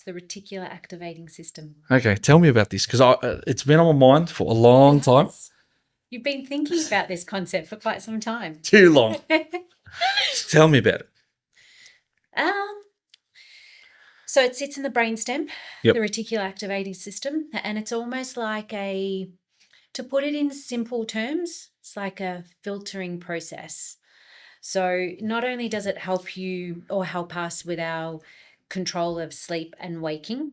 the reticular activating system. Okay, tell me about this because it's been on my mind for a long time. You've been thinking about this concept for quite some time. Too long. Tell me about it. So it sits in the brainstem, Yep. the reticular activating system, and it's almost like to put it in simple terms, it's like a filtering process. So not only does it help you or help us with our control of sleep and waking,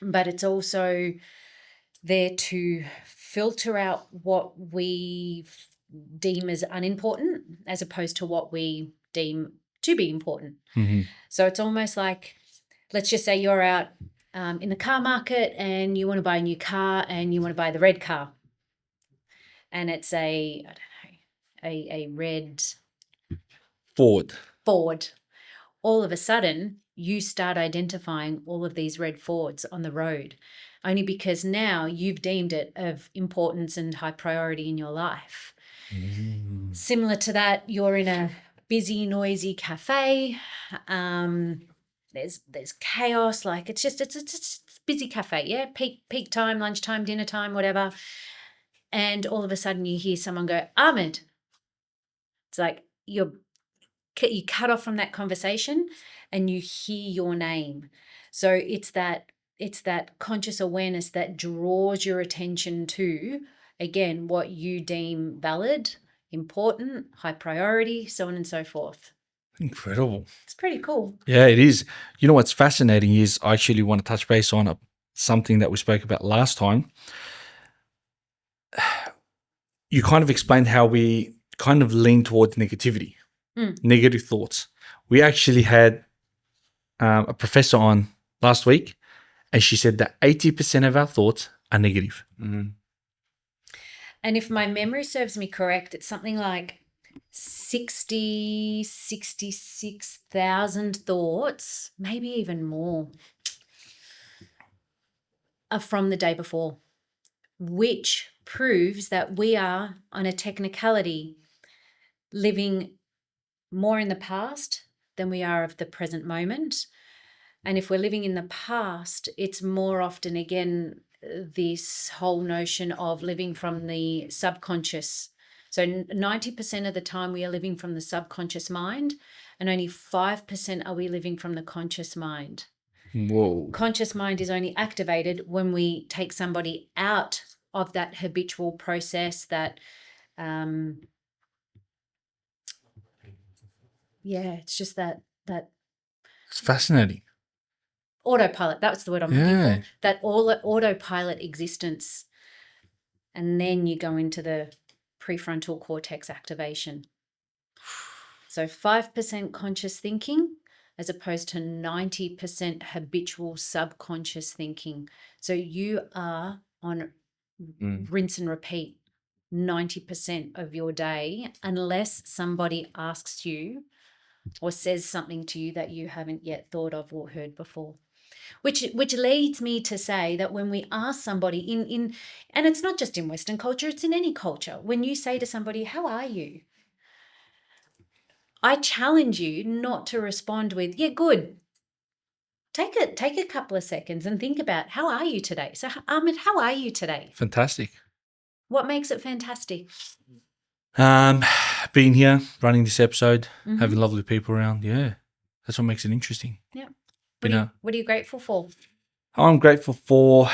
but it's also there to filter out what we deem as unimportant as opposed to what we deem to be important. Mm-hmm. So it's almost like, let's just say you're out in the car market and you want to buy a new car and you want to buy the red car. And it's a red Ford. All of a sudden, you start identifying all of these red Fords on the road, only because now you've deemed it of importance and high priority in your life. Similar to that, you're in a busy, noisy cafe. There's chaos, like it's a busy cafe, yeah, peak time, lunchtime, dinner time, whatever. And all of a sudden you hear someone go, Ahmad. It's like you cut off from that conversation and you hear your name. So it's that conscious awareness that draws your attention to, again, what you deem valid, important, high priority, so on and so forth. Incredible. It's pretty cool. Yeah, it is. You know what's fascinating is I actually want to touch base on something that we spoke about last time. You kind of explained how we kind of lean towards negativity, negative thoughts. We actually had a professor on last week, and she said that 80% of our thoughts are negative. Mm-hmm. And if my memory serves me correct, it's something like 66,000 thoughts, maybe even more, are from the day before, which proves that we are, on a technicality, living more in the past than we are of the present moment. And if we're living in the past, it's more often, again, this whole notion of living from the subconscious. So 90% of the time we are living from the subconscious mind, and only 5% are we living from the conscious mind. Whoa. Conscious mind is only activated when we take somebody out of that habitual process, that it's just that it's fascinating. Autopilot, that's the word I'm looking for. That autopilot existence. And then you go into the prefrontal cortex activation. So 5% conscious thinking as opposed to 90% habitual subconscious thinking. So you are on rinse and repeat 90% of your day, unless somebody asks you or says something to you that you haven't yet thought of or heard before. Which leads me to say that when we ask somebody in and it's not just in Western culture, it's in any culture, when you say to somebody, how are you? I challenge you not to respond with, yeah, good. Take a couple of seconds and think about, how are you today? So, Ahmed, how are you today? Fantastic. What makes it fantastic? Being here, running this episode, having lovely people around. Yeah, that's what makes it interesting. Yeah. What are you grateful for? I'm grateful for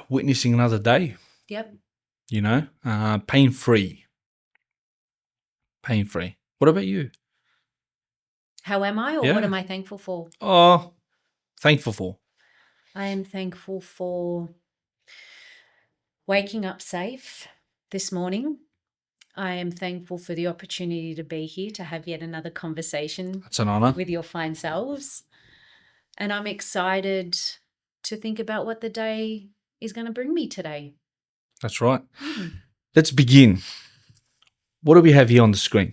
witnessing another day. Yep. You know, pain-free. Pain-free. What about you? How am I, or what am I thankful for? Oh, thankful for. I am thankful for waking up safe this morning. I am thankful for the opportunity to be here to have yet another conversation. That's an honor. With your fine selves. And I'm excited to think about what the day is going to bring me today. That's right. Let's begin. What do we have here on the screen?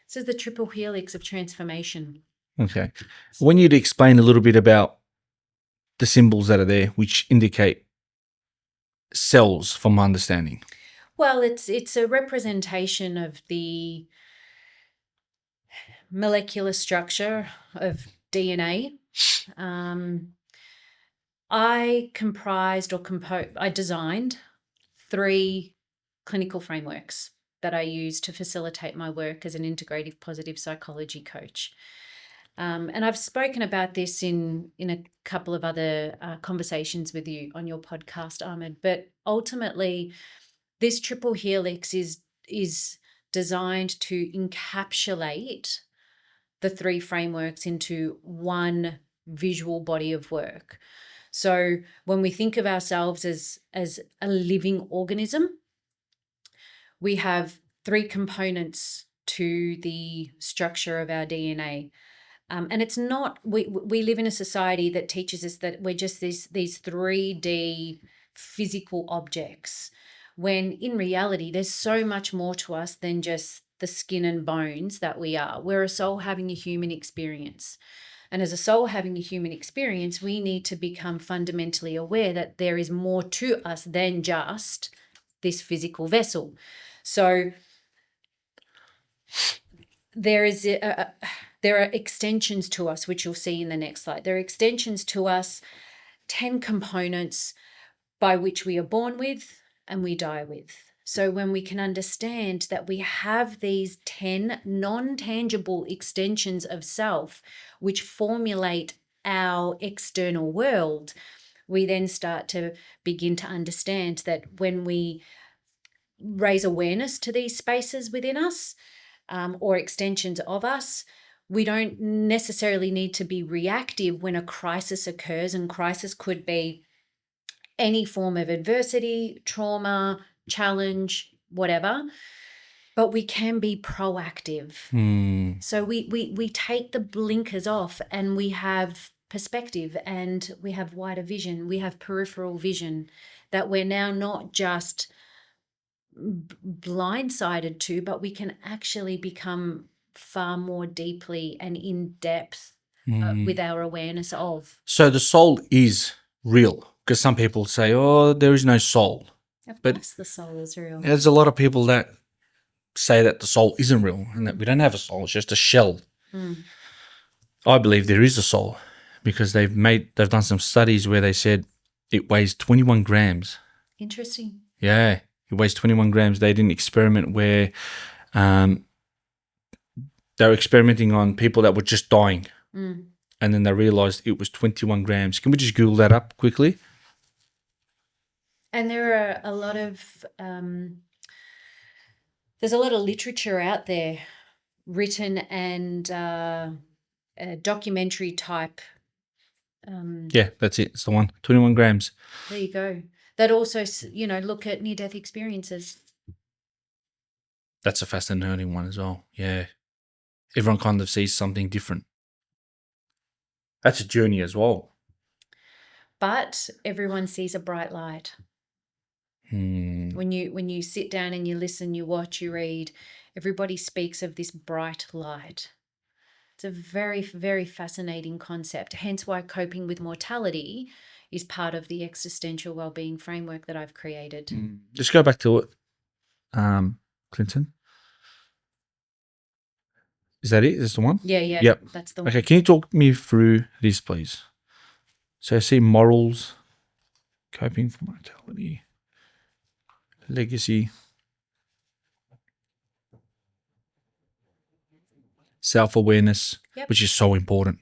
This is the triple helix of transformation. Okay. I want you to explain a little bit about the symbols that are there, which indicate cells, from my understanding. Well, it's a representation of the molecular structure of DNA. I designed 3 clinical frameworks that I use to facilitate my work as an integrative positive psychology coach. And I've spoken about this in a couple of other conversations with you on your podcast, Ahmad. But ultimately, this triple helix is designed to encapsulate the 3 frameworks into one visual body of work. So when we think of ourselves as a living organism, we have 3 components to the structure of our DNA. And it's not, we live in a society that teaches us that we're just these 3D physical objects, when in reality, there's so much more to us than just the skin and bones that we are. We're a soul having a human experience. And as a soul having a human experience, we need to become fundamentally aware that there is more to us than just this physical vessel. So there are extensions to us, which you'll see in the next slide. There are extensions to us, 10 components by which we are born with and we die with. So when we can understand that we have these 10 non-tangible extensions of self, which formulate our external world, we then start to begin to understand that when we raise awareness to these spaces within us, or extensions of us, we don't necessarily need to be reactive when a crisis occurs, and crisis could be any form of adversity, trauma, challenge, whatever, but we can be proactive. So we take the blinkers off and we have perspective and we have wider vision, we have peripheral vision, that we're now not just blindsided to, but we can actually become far more deeply and in depth with our awareness of. So the soul is real, because some people say, oh, there is no soul. Of But course the soul is real. there's a lot of people that say that the soul isn't real and that we don't have a soul, it's just a shell. I believe there is a soul, because they've done some studies where they said it weighs 21 grams. Interesting. Yeah, it weighs 21 grams. They did an experiment where they were experimenting on people that were just dying. And then they realized it was 21 grams. Can we just Google that up quickly? And there are a lot of there's a lot of literature out there written and documentary type. Yeah, that's it. It's the one. 21 grams. There you go. That also, look at near-death experiences. That's a fascinating one as well. Yeah. Everyone kind of sees something different. That's a journey as well. But everyone sees a bright light. When you sit down and you listen, you watch, you read, everybody speaks of this bright light. It's a very, very fascinating concept. Hence why coping with mortality is part of the existential well-being framework that I've created. Just go back to it, Clinton. Is that it? Is this the one? Yeah. Yep. That's the one. Okay, can you talk me through this, please? So I see morals, coping for mortality, legacy, self-awareness, which is so important,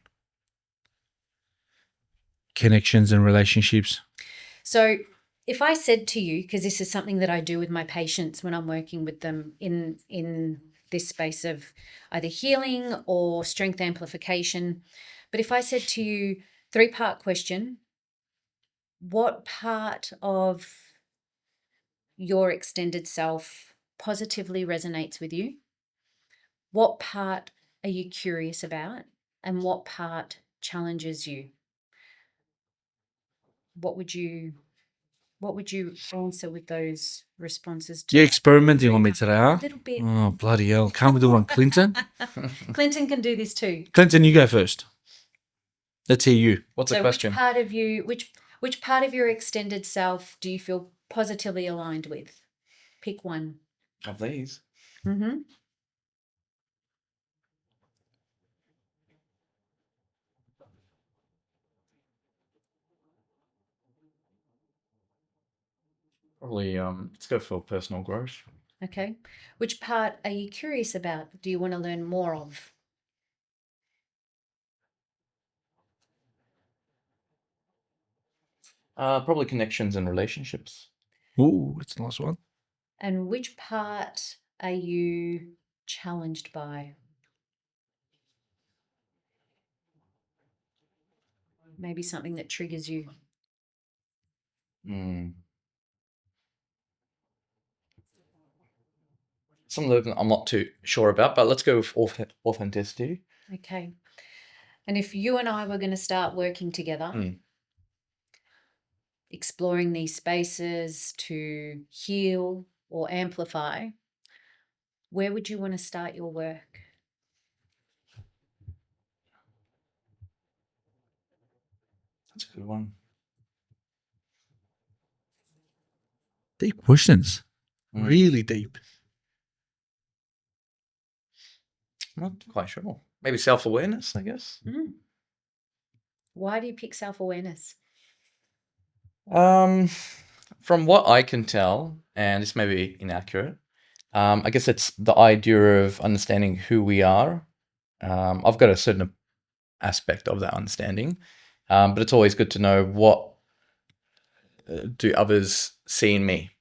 connections and relationships. So if I said to you, because this is something that I do with my patients when I'm working with them in this space of either healing or strength amplification, but if I said to you, 3-part question, what part of your extended self positively resonates with you? What part are you curious about? And what part challenges you? What would you answer with those responses to? You're experimenting on me today, huh? A little bit. Oh, bloody hell. Can't we do it on Clinton? Clinton can do this too. Clinton, you go first. Let's hear you. What's the question? Which part of your extended self do you feel positively aligned with? Pick one. Of these? Mm-hmm. Probably let's go for personal growth. Okay. Which part are you curious about? Do you want to learn more of? Probably connections and relationships. Ooh, that's a nice one. And which part are you challenged by? Maybe something that triggers you. Some of them I'm not too sure about, but let's go with authenticity. Okay. And if you and I were going to start working together, exploring these spaces to heal or amplify, where would you want to start your work? That's a good one. Deep questions. Really deep. I'm not quite sure. Maybe self-awareness, I guess. Why do you pick self-awareness? From what I can tell, and this may be inaccurate, I guess it's the idea of understanding who we are. I've got a certain aspect of that understanding, but it's always good to know what do others see in me,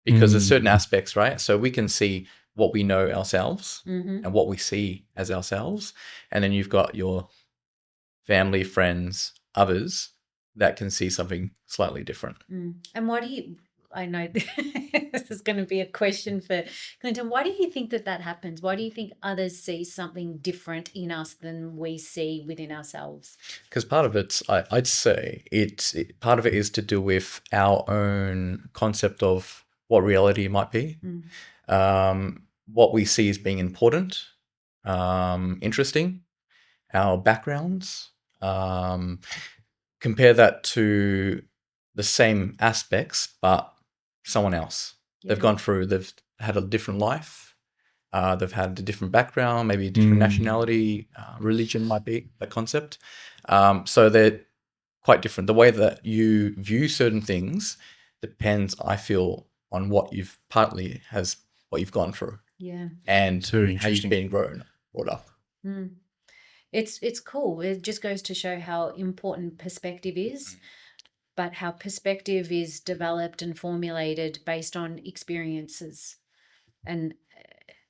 because there's certain aspects, right? So we can see what we know ourselves and what we see as ourselves, and then you've got your family, friends, others that can see something slightly different. And why do you, I know this is going to be a question for Clinton, why do you think that happens? Why do you think others see something different in us than we see within ourselves? Because part of it, I'd say, part of it is to do with our own concept of what reality might be, what we see as being important, interesting, our backgrounds. Compare that to the same aspects, but someone else. They've gone through, they've had a different life. They've had a different background, maybe a different nationality, religion might be the concept. So they're quite different. The way that you view certain things depends, I feel, on what you've what you've gone through. Yeah. And how you've been brought up. It's cool. It just goes to show how important perspective is, but how perspective is developed and formulated based on experiences and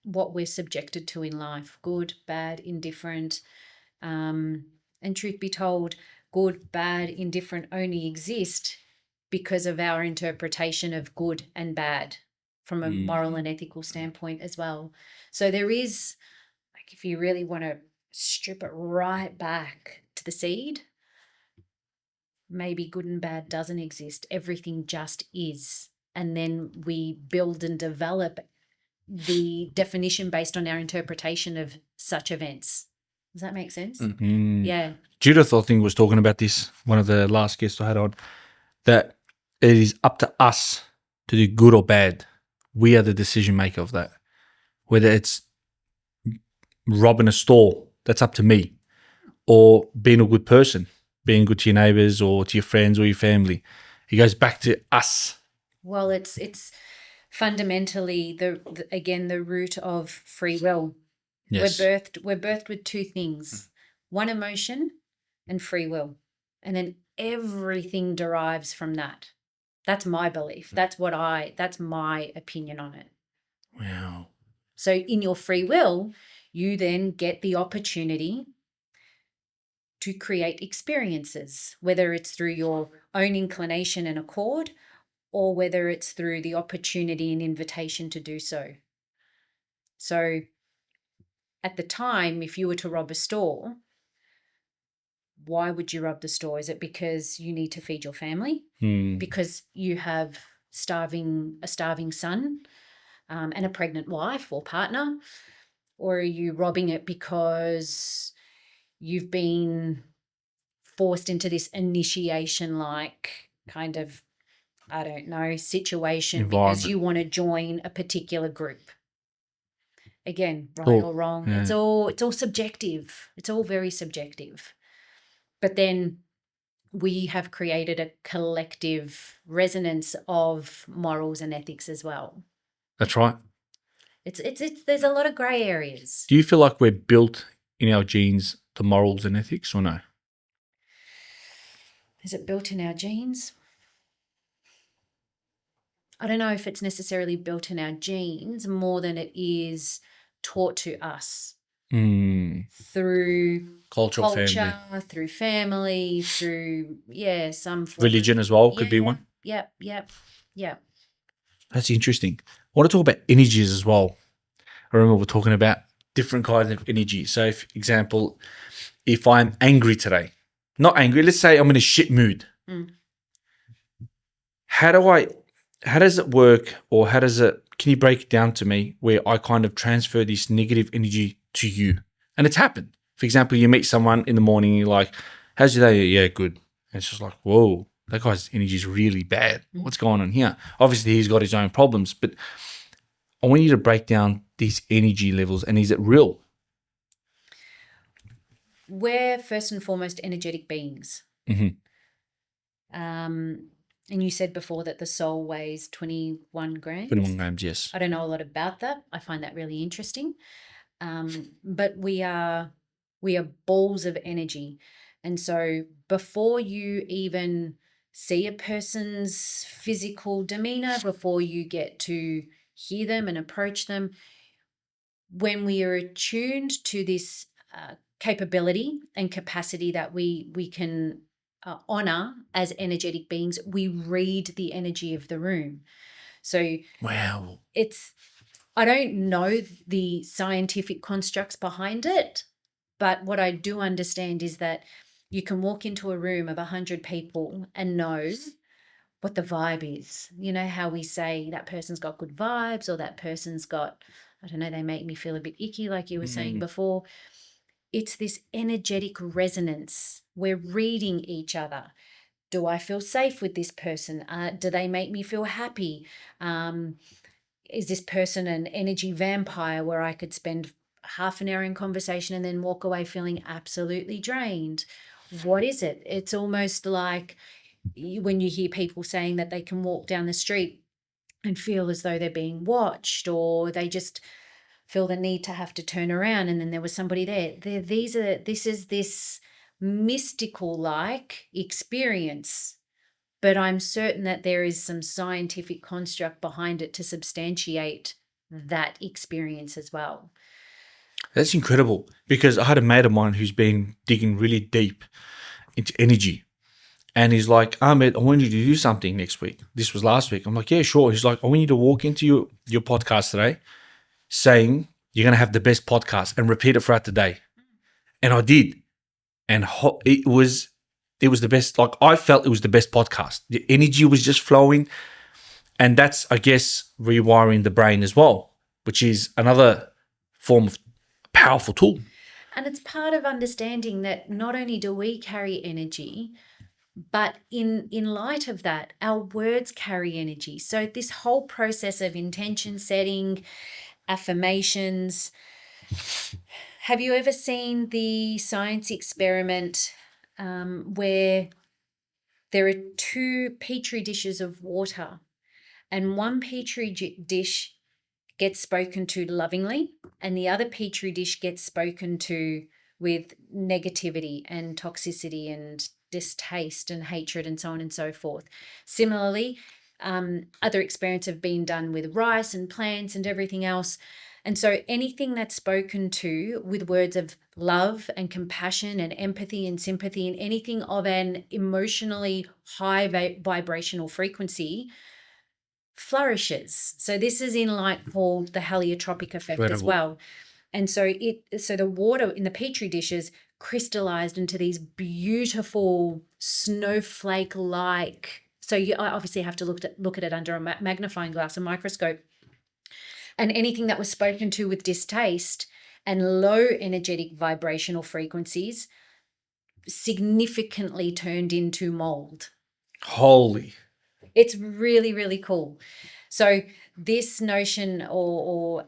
what we're subjected to in life, good, bad, indifferent. And truth be told, good, bad, indifferent only exist because of our interpretation of good and bad from a moral and ethical standpoint as well. So there is, like, if you really want to strip it right back to the seed, maybe good and bad doesn't exist. Everything just is. And then we build and develop the definition based on our interpretation of such events. Does that make sense? Yeah. Judith, I think, was talking about this, one of the last guests I had on, that it is up to us to do good or bad. We are the decision maker of that. Whether it's robbing a store, that's up to me, or being a good person, being good to your neighbors or to your friends or your family. It goes back to us. Well, it's fundamentally the root of free will. Yes. We're birthed with two things: one, emotion, and free will, and then everything derives from that. That's my belief. That's my opinion on it. Wow. So in your free will, you then get the opportunity to create experiences, whether it's through your own inclination and accord, or whether it's through the opportunity and invitation to do so. So at the time, if you were to rob a store, why would you rob the store? Is it because you need to feed your family? Because you have a starving son and a pregnant wife or partner? Or are you robbing it because you've been forced into this initiation-like kind of, I don't know, situation because you want to join a particular group? Again, right or wrong. Yeah. It's all subjective. It's all very subjective. But then we have created a collective resonance of morals and ethics as well. That's right. It's there's a lot of grey areas. Do you feel like we're built in our genes the morals and ethics, or no? Is it built in our genes? I don't know if it's necessarily built in our genes more than it is taught to us through culture, family, through family, through some form religion as well could be one. Yep. That's interesting. I want to talk about energies as well. I remember we're talking about different kinds of energy. So, for example, if I'm angry today, not angry, let's say I'm in a shit mood. How does it work, or can you break it down to me where I kind of transfer this negative energy to you? And it's happened. For example, you meet someone in the morning, you're like, how's your day? Yeah, good. And it's just like, whoa, that guy's energy is really bad. What's going on here? Obviously, he's got his own problems, but I want you to break down these energy levels, and is it real? We're first and foremost energetic beings. And you said before that the soul weighs 21 grams. 21 grams, yes. I don't know a lot about that. I find that really interesting. But we are balls of energy. And so before you even see a person's physical demeanor, before you get to hear them and approach them, when we are attuned to this capability and capacity that we can honor as energetic beings, we read the energy of the room. So wow, I don't know the scientific constructs behind it, but what I do understand is that you can walk into a room of 100 people and know what the vibe is. You know how we say that person's got good vibes, or that person's got, I don't know, they make me feel a bit icky, like you were saying before. It's this energetic resonance. We're reading each other. Do I feel safe with this person? Do they make me feel happy? Is this person an energy vampire where I could spend half an hour in conversation and then walk away feeling absolutely drained? What is it? It's almost like when you hear people saying that they can walk down the street and feel as though they're being watched, or they just feel the need to have to turn around and then there was somebody there. This is this mystical like experience, but I'm certain that there is some scientific construct behind it to substantiate that experience as well. That's incredible, because I had a mate of mine who's been digging really deep into energy. And he's like, Ahmed, I want you to do something next week. This was last week. I'm like, yeah, sure. He's like, I want you to walk into your podcast today saying you're going to have the best podcast and repeat it throughout the day. And I did. And it was the best. Like, I felt it was the best podcast. The energy was just flowing. And that's, I guess, rewiring the brain as well, which is another form of powerful tool. And it's part of understanding that not only do we carry energy, but in light of that, our words carry energy. So this whole process of intention setting, affirmations. Have you ever seen the science experiment where there are two petri dishes of water, and one petri dish gets spoken to lovingly and the other petri dish gets spoken to with negativity and toxicity and distaste and hatred and so on and so forth? Similarly, other experiments have been done with rice and plants and everything else. And so anything that's spoken to with words of love and compassion and empathy and sympathy and anything of an emotionally high vibrational frequency flourishes. So this is in like called the heliotropic effect as well. And so the water in the petri dishes crystallized into these beautiful snowflake-like. So you obviously have to look at it under a magnifying glass, a microscope. And anything that was spoken to with distaste and low energetic vibrational frequencies significantly turned into mold. Holy. It's really, really cool. So this notion or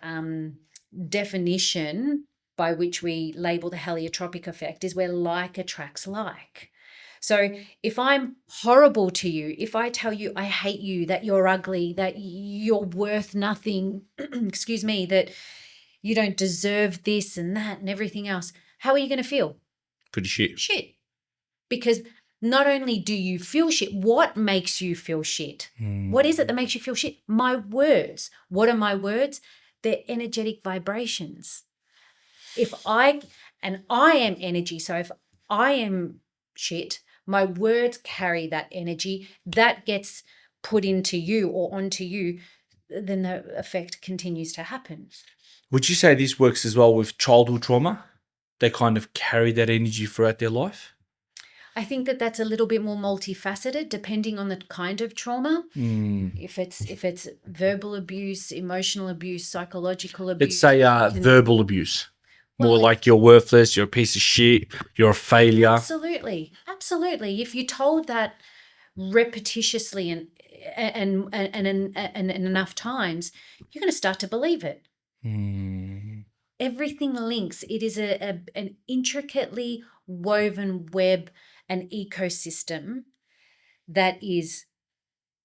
definition by which we label the heliotropic effect is where like attracts like. So if I'm horrible to you, if I tell you I hate you, that you're ugly, that you're worth nothing, excuse me, that you don't deserve this and that and everything else, how are you going to feel? Pretty shit. Shit. Because not only do you feel shit, what makes you feel shit? What is it that makes you feel shit? My words. What are my words? They're energetic vibrations. I am energy, so if I am shit, my words carry that energy that gets put into you or onto you, then the effect continues to happen. Would you say this works as well with childhood trauma? They kind of carry that energy throughout their life? I think that that's a little bit more multifaceted depending on the kind of trauma. If it's verbal abuse, emotional abuse, psychological abuse. Let's say verbal abuse. More like you're worthless, you're a piece of shit, you're a failure. Absolutely. Absolutely. If you're told that repetitiously and enough times, you're going to start to believe it. Everything links. It is an intricately woven web, an ecosystem that is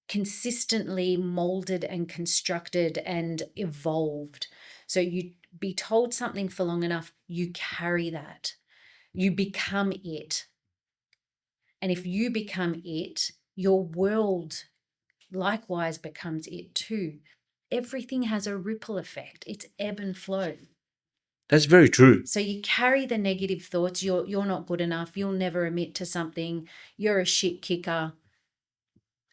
consistently molded and constructed and evolved. So you be told something for long enough, you carry that. You become it. And if you become it, your world likewise becomes it too. Everything has a ripple effect. It's ebb and flow. That's very true. So you carry the negative thoughts. You're not good enough. You'll never admit to something. You're a shit kicker.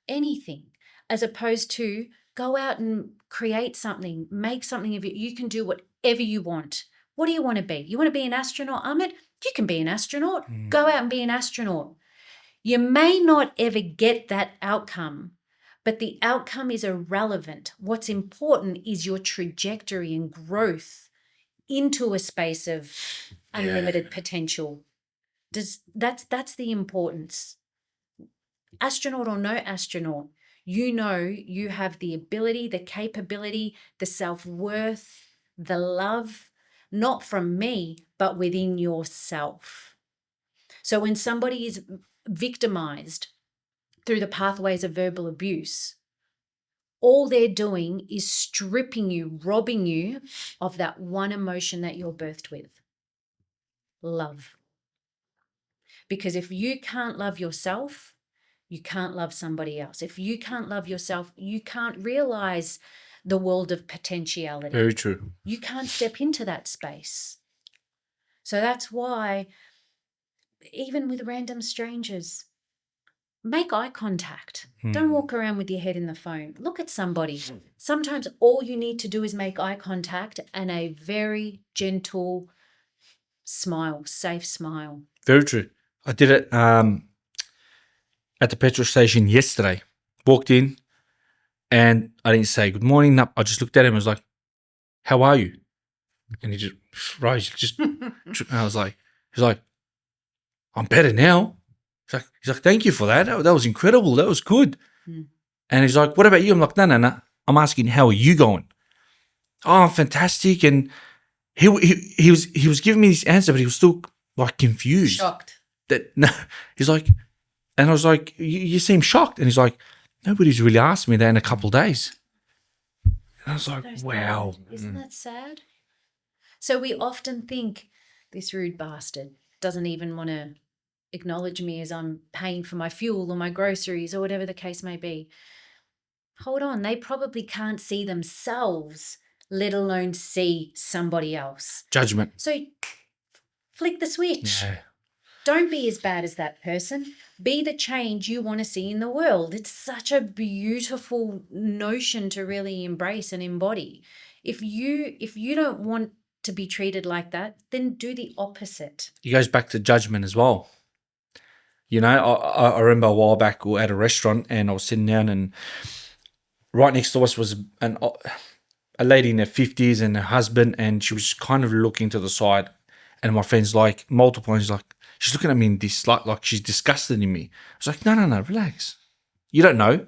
Anything. As opposed to go out and create something. Make something of it. You can do whatever you want. What do you want to be? You want to be an astronaut, Ahmad? You can be an astronaut. Go out and be an astronaut. You may not ever get that outcome, but the outcome is irrelevant. What's important is your trajectory and growth into a space of unlimited potential. That's the importance. Astronaut or no astronaut, you know you have the ability, the capability, the self-worth, the love, not from me, but within yourself. So when somebody is victimized through the pathways of verbal abuse, all they're doing is stripping you, robbing you of that one emotion that you're birthed with, love. Because if you can't love yourself, you can't love somebody else. If you can't love yourself, you can't realize the world of potentiality. Very true. You can't step into that space. So that's why, even with random strangers, make eye contact. Don't walk around with your head in the phone. Look at somebody. Sometimes all you need to do is make eye contact and a very gentle smile, safe smile. Very true. I did it at the petrol station yesterday. Walked in and I didn't say good morning. No, I just looked at him and was like, how are you? And he just rose. And I was like, he's like, I'm better now. He's like, thank you for that. That was incredible. That was good. And he's like, what about you? I'm like, no. I'm asking, how are you going? Oh, I'm fantastic. And he was giving me this answer, but he was still like confused. Shocked. No, he's like, and I was like, you seem shocked. And he's like, nobody's really asked me that in a couple of days. And I was like, wow. Isn't that sad? So we often think this rude bastard doesn't even want to acknowledge me as I'm paying for my fuel or my groceries or whatever the case may be. Hold on, they probably can't see themselves, let alone see somebody else. Judgment. So flick the switch. Yeah. Don't be as bad as that person. Be the change you want to see in the world. It's such a beautiful notion to really embrace and embody. If you don't want to be treated like that, then do the opposite. It goes back to judgment as well. You know, I remember a while back we were at a restaurant and I was sitting down and right next to us was a lady in her 50s and her husband, and she was kind of looking to the side, and my friend's like, multiple times, like, she's looking at me in dislike, like she's disgusted in me. I was like, no, relax. You don't know.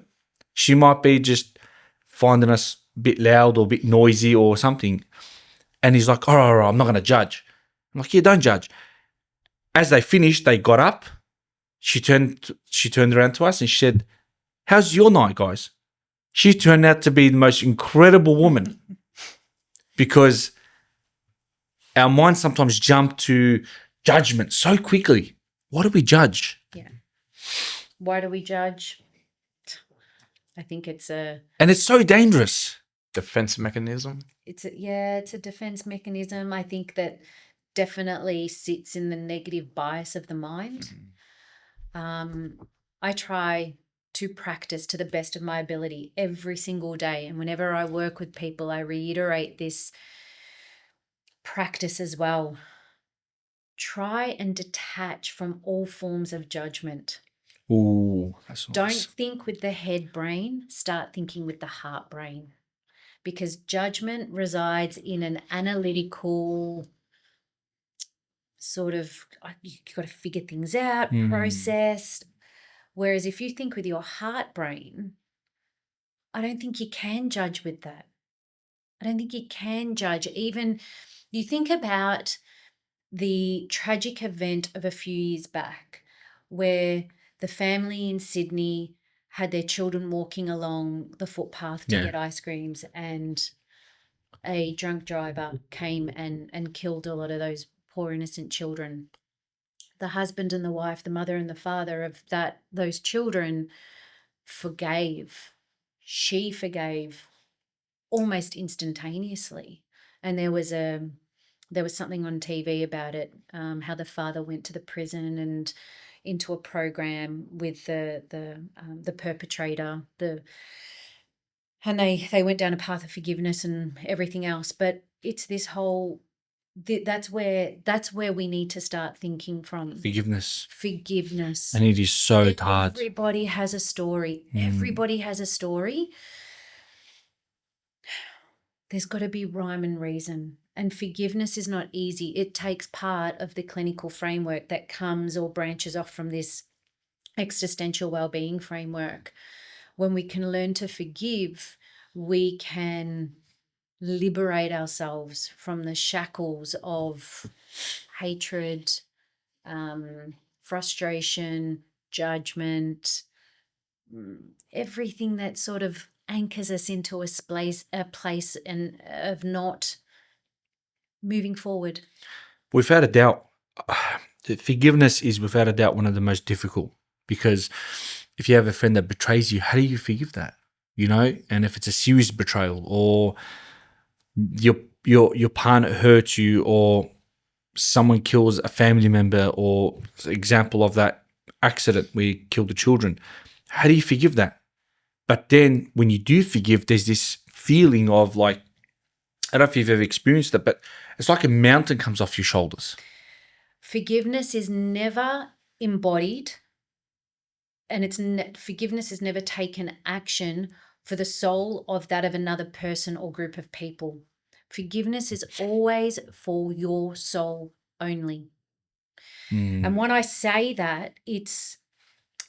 She might be just finding us a bit loud or a bit noisy or something. And he's like, all right, I'm not going to judge. I'm like, yeah, don't judge. As they finished, they got up she turned around to us and she said, "How's your night, guys?" She turned out to be the most incredible woman because our minds sometimes jump to judgment so quickly. What do we judge? Yeah. Why do we judge? I think and it's so dangerous. Defense mechanism. It's a defense mechanism. I think that definitely sits in the negative bias of the mind. I try to practice to the best of my ability every single day. And whenever I work with people, I reiterate this practice as well. Try and detach from all forms of judgment. Ooh, that's nice. Don't think with the head brain, start thinking with the heart brain. Because judgment resides in an analytical sort of, you've got to figure things out, process. Whereas if you think with your heart brain, I don't think you can judge with that. I don't think you can judge. Even you think about the tragic event of a few years back where the family in Sydney had their children walking along the footpath to get ice creams, and a drunk driver came and killed a lot of those poor innocent children. The husband and the wife, the mother and the father of those children forgave. She forgave almost instantaneously. And there was something on TV about it, how the father went to the prison and into a program with the perpetrator, and they went down a path of forgiveness and everything else. But it's this whole that's where we need to start thinking from. Forgiveness. And it is so hard. Everybody has a story. Everybody has a story. There's got to be rhyme and reason. And forgiveness is not easy. It takes part of the clinical framework that comes or branches off from this existential well-being framework. When we can learn to forgive, we can liberate ourselves from the shackles of hatred, frustration, judgment, everything that sort of anchors us into a place and of not moving forward. Without a doubt, forgiveness is without a doubt one of the most difficult, because if you have a friend that betrays you, how do you forgive that? And if it's a serious betrayal, or your partner hurts you, or someone kills a family member, or example of that accident where you killed the children, how do you forgive that? But then when you do forgive, there's this feeling of like, I don't know if you've ever experienced it, but it's like a mountain comes off your shoulders. Forgiveness is never embodied, and forgiveness is never taken action for the soul of another person or group of people. Forgiveness is always for your soul only. And when I say that,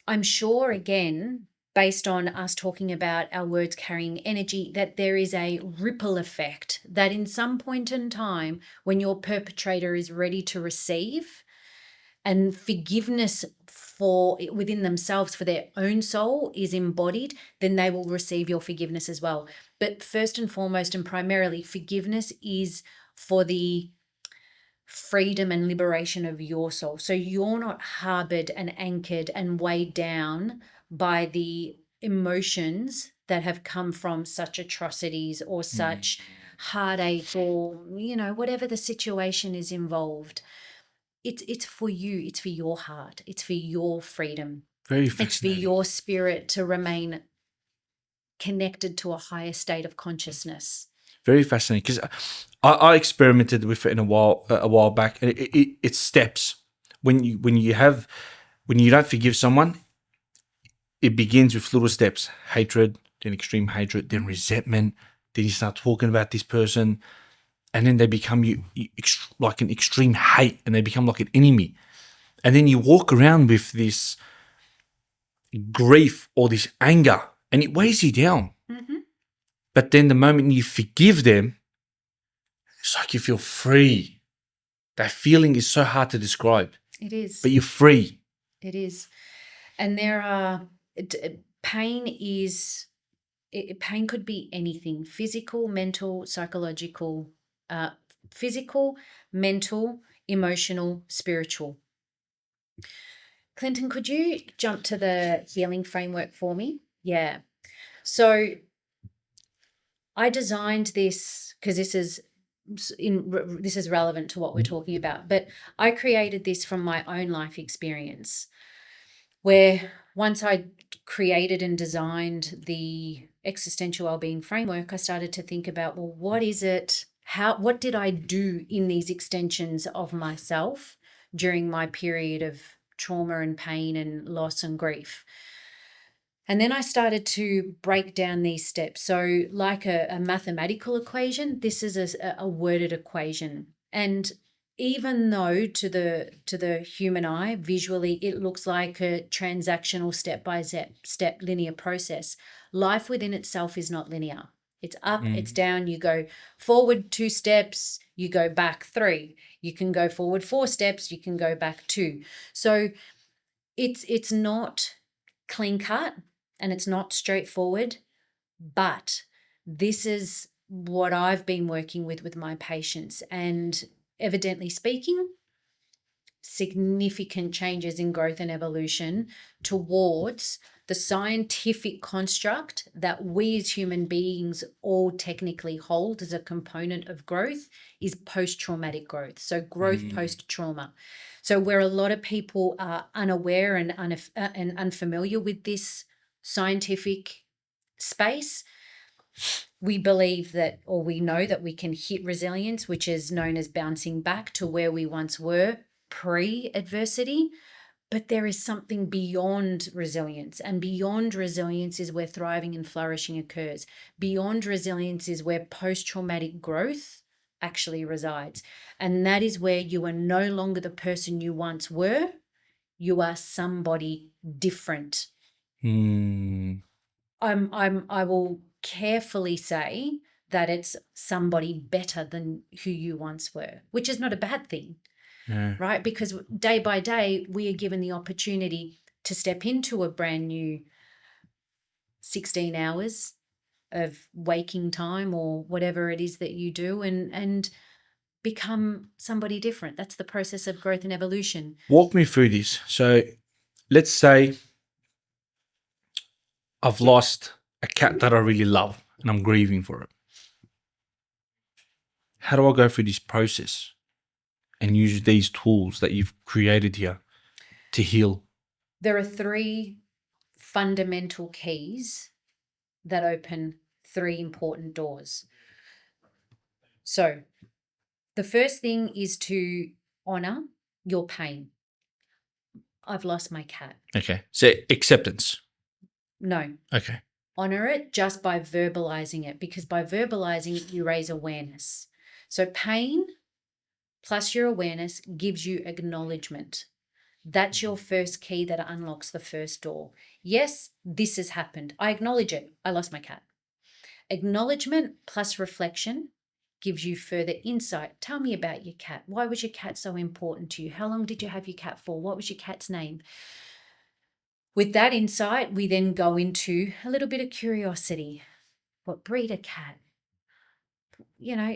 I'm sure, again, based on us talking about our words carrying energy, that there is a ripple effect that in some point in time, when your perpetrator is ready to receive and forgiveness within themselves for their own soul is embodied, then they will receive your forgiveness as well. But first and foremost and primarily, forgiveness is for the freedom and liberation of your soul. So you're not harbored and anchored and weighed down by the emotions that have come from such atrocities or such heartache, or whatever the situation is involved. It's for you. It's for your heart. It's for your freedom. Very fascinating. It's for your spirit to remain connected to a higher state of consciousness. Very fascinating, because I experimented with it a while back, and it's steps. When you don't forgive someone, it begins with little steps: hatred, then extreme hatred, then resentment. Then you start talking about this person, and then they become you like an extreme hate, and they become like an enemy. And then you walk around with this grief or this anger, and it weighs you down. But then the moment you forgive them, it's like you feel free. That feeling is so hard to describe. It is. But you're free. It is. And there are, pain is, pain could be anything: physical, mental, psychological, uh, physical, mental, emotional, spiritual. Clinton, could you jump to the healing framework for me? Yeah. So I designed this because this is relevant to what we're talking about, but I created this from my own life experience, where once I created and designed the existential wellbeing framework, I started to think about, well, what is it? What did I do in these extensions of myself during my period of trauma and pain and loss and grief? And then I started to break down these steps. So, like a mathematical equation, this is a worded equation. And even though to the human eye, visually, it looks like a transactional step linear process, life within itself is not linear. It's up, it's down. You go forward 2 steps, you go back 3. You can go forward 4 steps, you can go back 2. So it's not clean cut and it's not straightforward, but this is what I've been working with my patients, and evidently speaking, significant changes in growth and evolution towards the scientific construct that we as human beings all technically hold as a component of growth is post-traumatic growth. So growth post-trauma. So where a lot of people are unaware and unfamiliar with this scientific space, we believe that, or we know that we can hit resilience, which is known as bouncing back to where we once were pre-adversity. But there is something beyond resilience, and beyond resilience is where thriving and flourishing occurs. Beyond resilience is where post-traumatic growth actually resides. And that is where you are no longer the person you once were. You are somebody different. I will carefully say that it's somebody better than who you once were, which is not a bad thing. Yeah. Right? Because day by day, we are given the opportunity to step into a brand new 16 hours of waking time or whatever it is that you do, and become somebody different. That's the process of growth and evolution. Walk me through this. So let's say I've lost a cat that I really love and I'm grieving for it. How do I go through this process and use these tools that you've created here to heal? There are 3 fundamental keys that open 3 important doors. So the first thing is to honor your pain. I've lost my cat. Okay. So acceptance. No. Okay. Honor it just by verbalizing it, because by verbalizing it, you raise awareness. So pain plus your awareness gives you acknowledgement. That's your first key that unlocks the first door. Yes, this has happened. I acknowledge it. I lost my cat. Acknowledgement plus reflection gives you further insight. Tell me about your cat. Why was your cat so important to you? How long did you have your cat for? What was your cat's name? With that insight, we then go into a little bit of curiosity. What breed of cat? You know,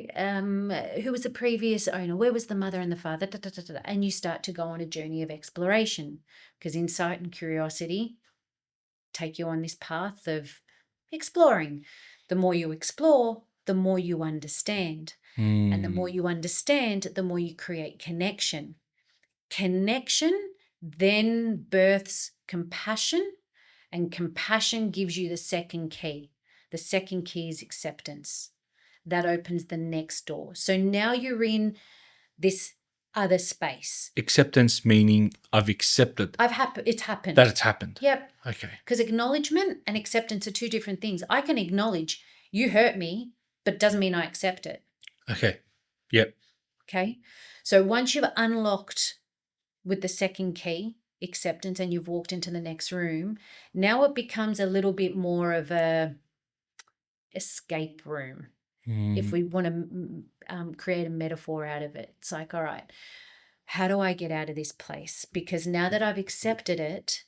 who was the previous owner? Where was the mother and the father? Da, da, da, da. And you start to go on a journey of exploration, because insight and curiosity take you on this path of exploring. The more you explore, the more you understand. And the more you understand, the more you create connection. Connection then births compassion, and compassion gives you the second key. The second key is acceptance. That opens the next door. So now you're in this other space. Acceptance meaning I've accepted. It's happened. That it's happened. Yep. Okay. Because acknowledgement and acceptance are 2 different things. I can acknowledge you hurt me, but it doesn't mean I accept it. Okay. Yep. Okay. So once you've unlocked with the second key, acceptance, and you've walked into the next room, now it becomes a little bit more of a escape room. If we want to create a metaphor out of it, it's like, all right, how do I get out of this place? Because now that I've accepted it,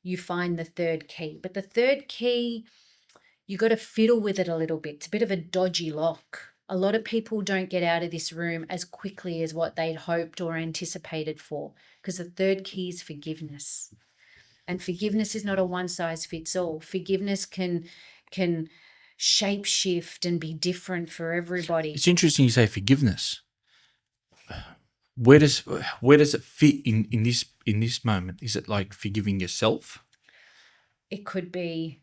you find the third key. But the third key, you got to fiddle with it a little bit. It's a bit of a dodgy lock. A lot of people don't get out of this room as quickly as what they'd hoped or anticipated for, because the third key is forgiveness. And forgiveness is not a one size fits all. Forgiveness can shape shift and be different for everybody. It's interesting you say forgiveness. Where does it fit in this moment? Is it like forgiving yourself? It could be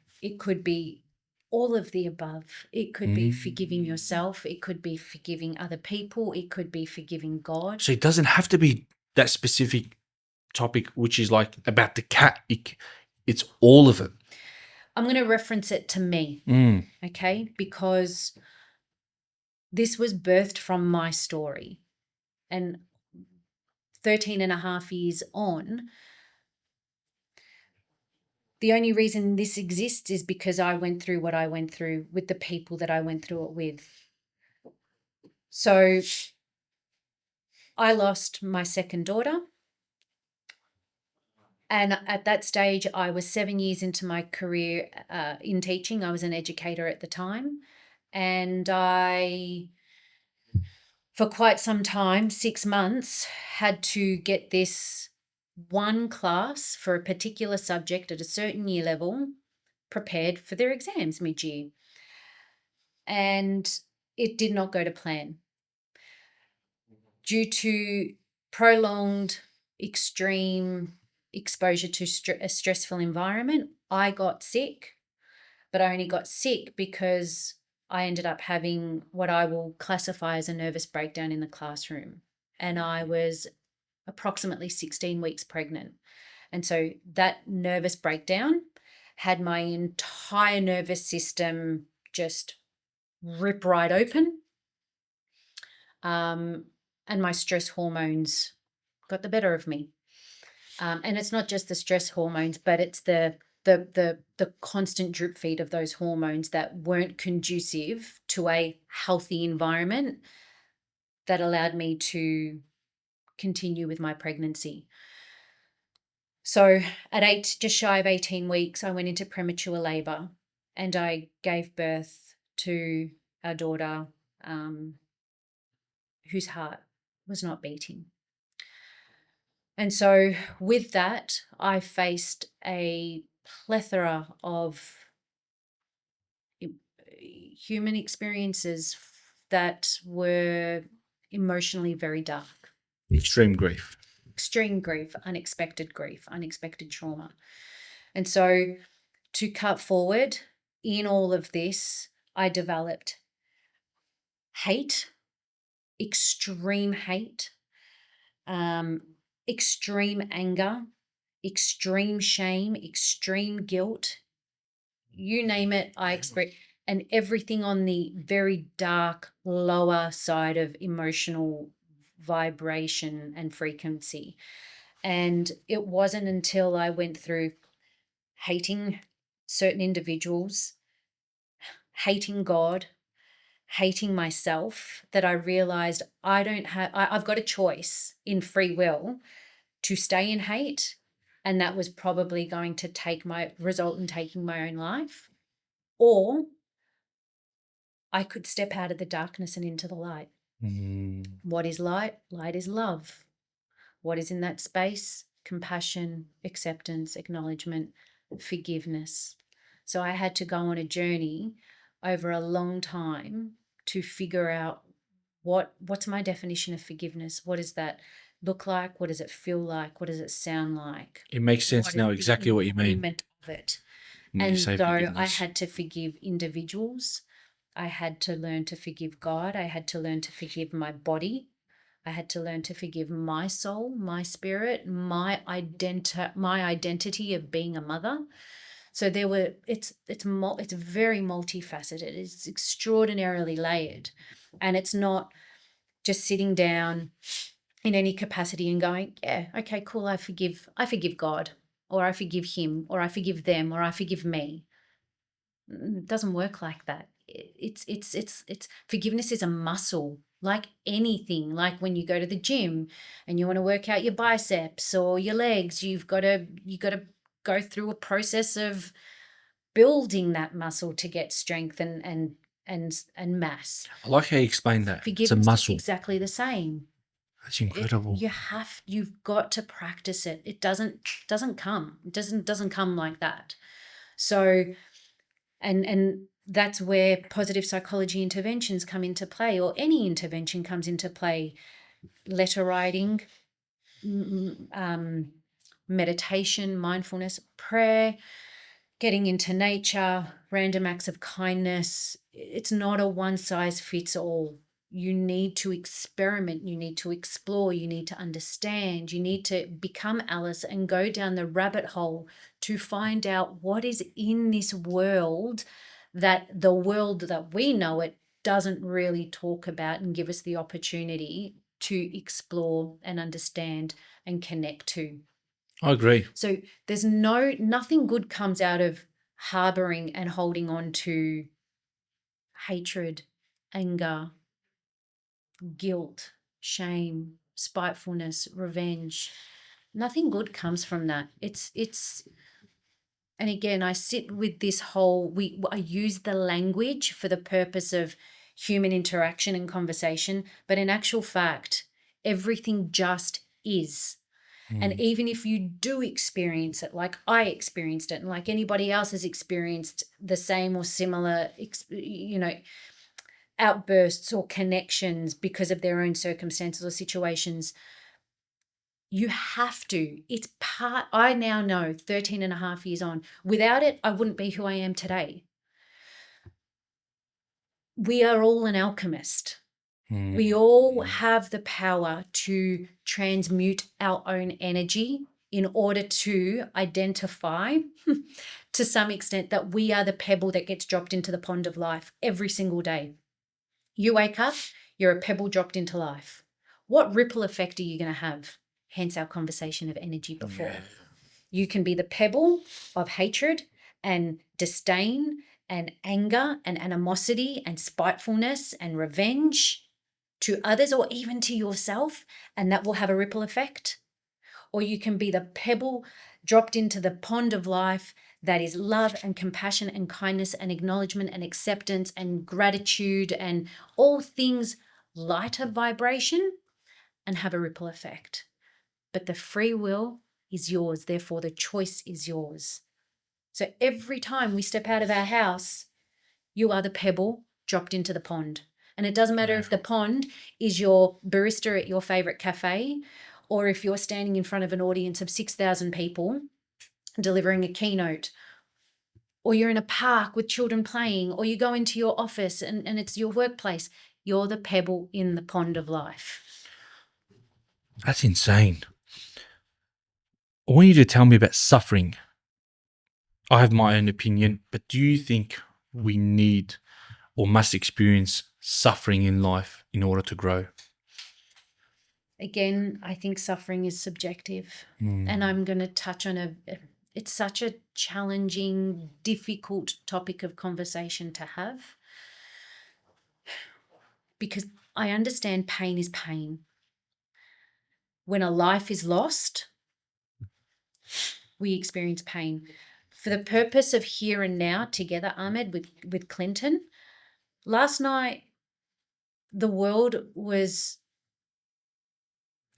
all of the above. It could be forgiving yourself. It could be forgiving other people. It could be forgiving God. So it doesn't have to be that specific topic, which is like about the cat. It's all of it. I'm going to reference it to me, okay? Because this was birthed from my story. And 13 and a half years on, the only reason this exists is because I went through what I went through with the people that I went through it with. So I lost my second daughter. And at that stage, I was 7 years into my career in teaching. I was an educator at the time. And I, for quite some time, 6 months, had to get this one class for a particular subject at a certain year level prepared for their exams mid-year. And it did not go to plan. Due to prolonged, extreme exposure to a stressful environment, I got sick, but I only got sick because I ended up having what I will classify as a nervous breakdown in the classroom. And I was approximately 16 weeks pregnant. And so that nervous breakdown had my entire nervous system just rip right open. And my stress hormones got the better of me. And it's not just the stress hormones, but it's the constant drip feed of those hormones that weren't conducive to a healthy environment that allowed me to continue with my pregnancy. So at just shy of 18 weeks, I went into premature labor and I gave birth to our daughter whose heart was not beating. And so with that, I faced a plethora of human experiences that were emotionally very dark. Extreme grief, unexpected trauma. And so to cut forward, in all of this, I developed hate, extreme hate, extreme anger, extreme shame, extreme guilt, you name it, I experienced, and everything on the very dark, lower side of emotional vibration and frequency. And it wasn't until I went through hating certain individuals, hating God, hating myself, that I realized I've got a choice in free will to stay in hate, and that was probably going to result in taking my own life, or I could step out of the darkness and into the light. What is light? Light is love. What is in that space? Compassion, acceptance, acknowledgement, forgiveness. So I had to go on a journey over a long time to figure out what's my definition of forgiveness. What does that look like? What does it feel like? What does it sound like? It makes sense now exactly what you mean. Of it. And so I had to forgive individuals. I had to learn to forgive God. I had to learn to forgive my body. I had to learn to forgive my soul, my spirit, my identity of being a mother. So it's very multifaceted. It's extraordinarily layered, and it's not just sitting down in any capacity and going, yeah, okay, cool, I forgive God, or I forgive him, or I forgive them, or I forgive me. It doesn't work like that. It's forgiveness is a muscle. like anything. Like when you go to the gym and you want to work out your biceps or your legs, you got to go through a process of building that muscle to get strength and mass. I like how you explained that. It's a Forgiveness muscle. is exactly the same. That's incredible. You've got to practice it. It doesn't come. It doesn't come like that. So, and that's where positive psychology interventions come into play, or any intervention comes into play. Letter writing, meditation, mindfulness, prayer, getting into nature, random acts of kindness. It's not a one size fits all. You need to experiment, you need to explore, you need to understand, you need to become Alice and go down the rabbit hole to find out what is in this world that the world that we know it doesn't really talk about and give us the opportunity to explore and understand and connect to. I agree. So there's nothing good comes out of harboring and holding on to hatred, anger, guilt, shame, spitefulness, revenge. Nothing good comes from that. It's and again, I sit with this whole I use the language for the purpose of human interaction and conversation, but in actual fact, everything just is. And even if you do experience it, like I experienced it, and like anybody else has experienced the same or similar, outbursts or connections because of their own circumstances or situations, you have to. It's part, I now know 13 and a half years on, without it, I wouldn't be who I am today. We are all an alchemist. We all have the power to transmute our own energy in order to identify to some extent that we are the pebble that gets dropped into the pond of life every single day. You wake up, you're a pebble dropped into life. What ripple effect are you going to have? Hence our conversation of energy before. Yeah. You can be the pebble of hatred and disdain and anger and animosity and spitefulness and revenge to others or even to yourself, and that will have a ripple effect. Or you can be the pebble dropped into the pond of life that is love and compassion and kindness and acknowledgement and acceptance and gratitude and all things lighter vibration and have a ripple effect. But the free will is yours, therefore the choice is yours. So every time we step out of our house, you are the pebble dropped into the pond. And it doesn't matter if the pond is your barista at your favorite cafe, or if you're standing in front of an audience of 6,000 people delivering a keynote, or you're in a park with children playing, or you go into your office and it's your workplace. You're the pebble in the pond of life. That's insane. I want you to tell me about suffering. I have my own opinion, but do you think we need or must experience suffering in life in order to grow? Again, I think suffering is subjective. And I'm going to touch on it's such a challenging, difficult topic of conversation to have, because I understand pain is pain. When a life is lost, we experience pain. For the purpose of here and now together, Ahmed, with Clinton, last night the world was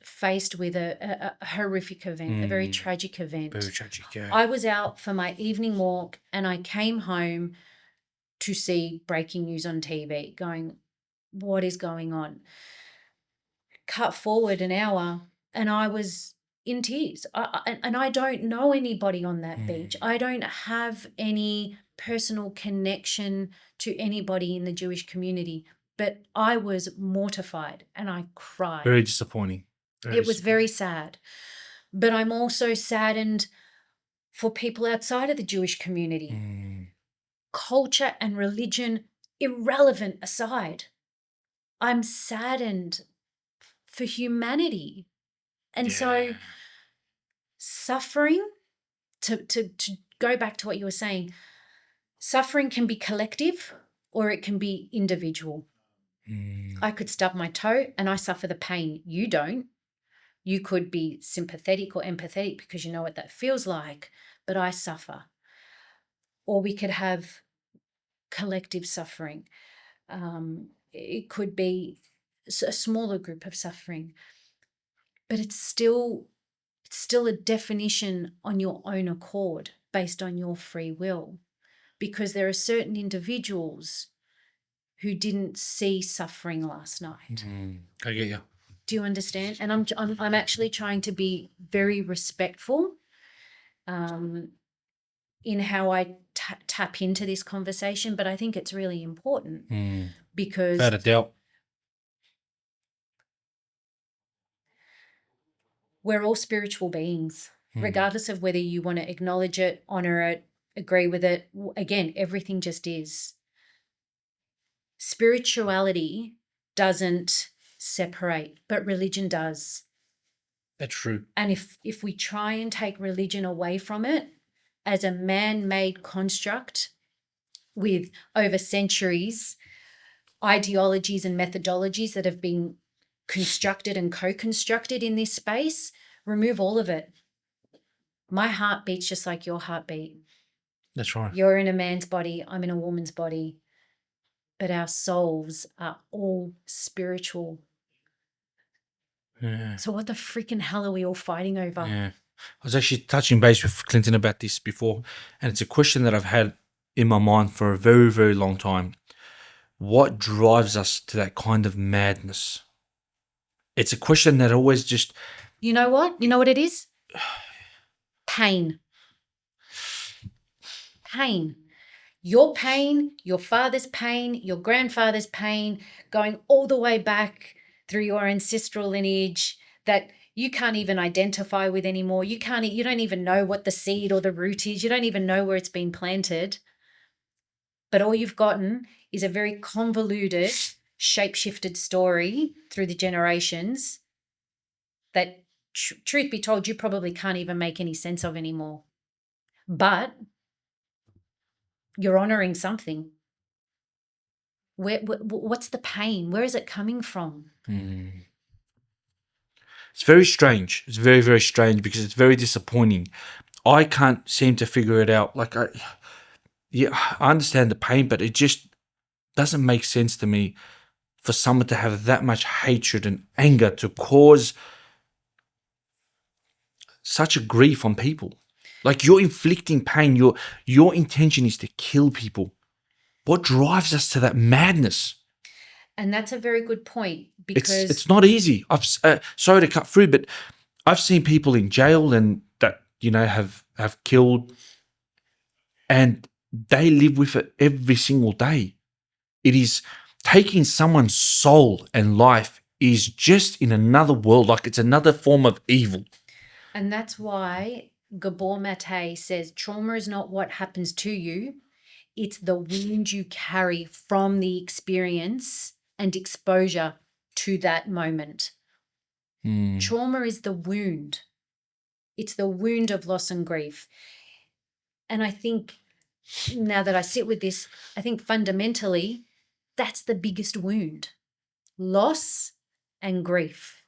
faced with a horrific event, a very tragic event. Very tragic, yeah. I was out for my evening walk and I came home to see breaking news on TV going, what is going on? Cut forward an hour and I was in tears. And I don't know anybody on that beach. I don't have any personal connection to anybody in the Jewish community, but I was mortified and I cried. Very disappointing. It was very sad. But I'm also saddened for people outside of the Jewish community. Culture and religion irrelevant aside, I'm saddened for humanity. And so suffering, to go back to what you were saying, suffering can be collective or it can be individual. I could stub my toe and I suffer the pain. You don't. You could be sympathetic or empathetic because you know what that feels like, but I suffer. Or we could have collective suffering. It could be a smaller group of suffering, but it's still a definition on your own accord based on your free will, because there are certain individuals who didn't see suffering last night. I get you. Do you understand? And I'm actually trying to be very respectful in how I tap into this conversation, but I think it's really important because without a doubt, we're all spiritual beings, regardless of whether you want to acknowledge it, honor it, agree with it. Again, everything just is. Spirituality doesn't separate, but religion does. That's true. And if we try and take religion away from it as a man-made construct with over centuries, ideologies and methodologies that have been constructed and co-constructed in this space, remove all of it. My heart beats just like your heartbeat. That's right. You're in a man's body, I'm in a woman's body, but our souls are all spiritual. Yeah. So what the freaking hell are we all fighting over? Yeah. I was actually touching base with Clinton about this before, and it's a question that I've had in my mind for a very, very long time. What drives us to that kind of madness? It's a question that always just... You know what? You know what it is? Pain. Pain. Your pain, your father's pain, your grandfather's pain, going all the way back through your ancestral lineage that you can't even identify with anymore. You don't even know what the seed or the root is. You don't even know where it's been planted. But all you've gotten is a very convoluted, shape-shifted story through the generations that, truth be told, you probably can't even make any sense of anymore. But you're honoring something. What's the pain? Where is it coming from? It's very strange. It's very, very strange because it's very disappointing. I can't seem to figure it out. Like, I understand the pain, but it just doesn't make sense to me for someone to have that much hatred and anger to cause such a grief on people. Like, you're inflicting pain. Your intention is to kill people. What drives us to that madness? And that's a very good point, because it's not easy. Sorry to cut through, but I've seen people in jail and that have killed, and they live with it every single day. It is taking someone's soul and life is just in another world, like it's another form of evil. And that's why Gabor Mate says trauma is not what happens to you, it's the wound you carry from the experience and exposure to that moment. Trauma is the wound. It's the wound of loss and grief. And I think now that I sit with this, I think fundamentally that's the biggest wound. Loss and grief.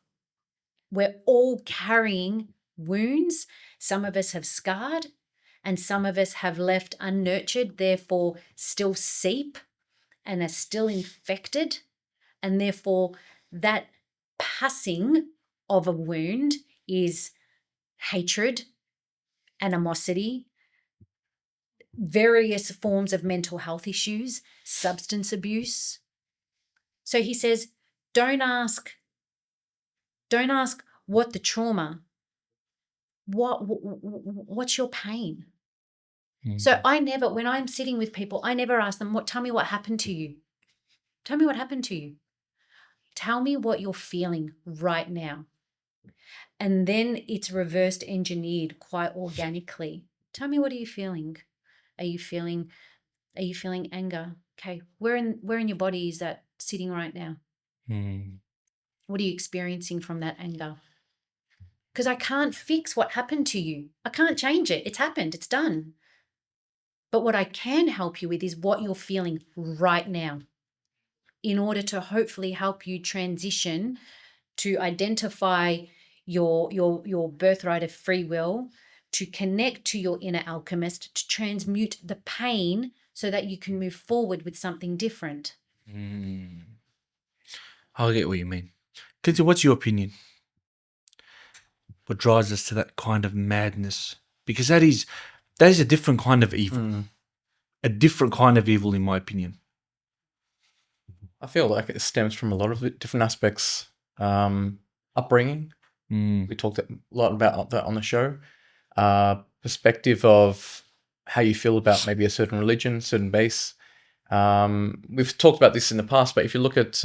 We're all carrying wounds. Some of us have scarred and some of us have left unnurtured, therefore still seep and are still infected. And therefore that passing of a wound is hatred, animosity, various forms of mental health issues, substance abuse. So he says, don't ask what the trauma, what's your pain? So when I'm sitting with people, I never ask them, tell me what happened to you. Tell me what happened to you. Tell me what you're feeling right now. And then it's reversed engineered quite organically. Tell me, what are you feeling? Are you feeling anger? Okay, where in your body is that sitting right now? What are you experiencing from that anger? Because I can't fix what happened to you. I can't change it. It's happened. It's done. But what I can help you with is what you're feeling right now. in order to hopefully help you transition to identify your birthright of free will, to connect to your inner alchemist, to transmute the pain so that you can move forward with something different. I get what you mean. Clinton, what's your opinion? What drives us to that kind of madness? Because that is a different kind of evil. A different kind of evil, in my opinion. I feel like it stems from a lot of different aspects. Upbringing. We talked a lot about that on the show. Perspective of how you feel about maybe a certain religion, certain base. We've talked about this in the past, but if you look at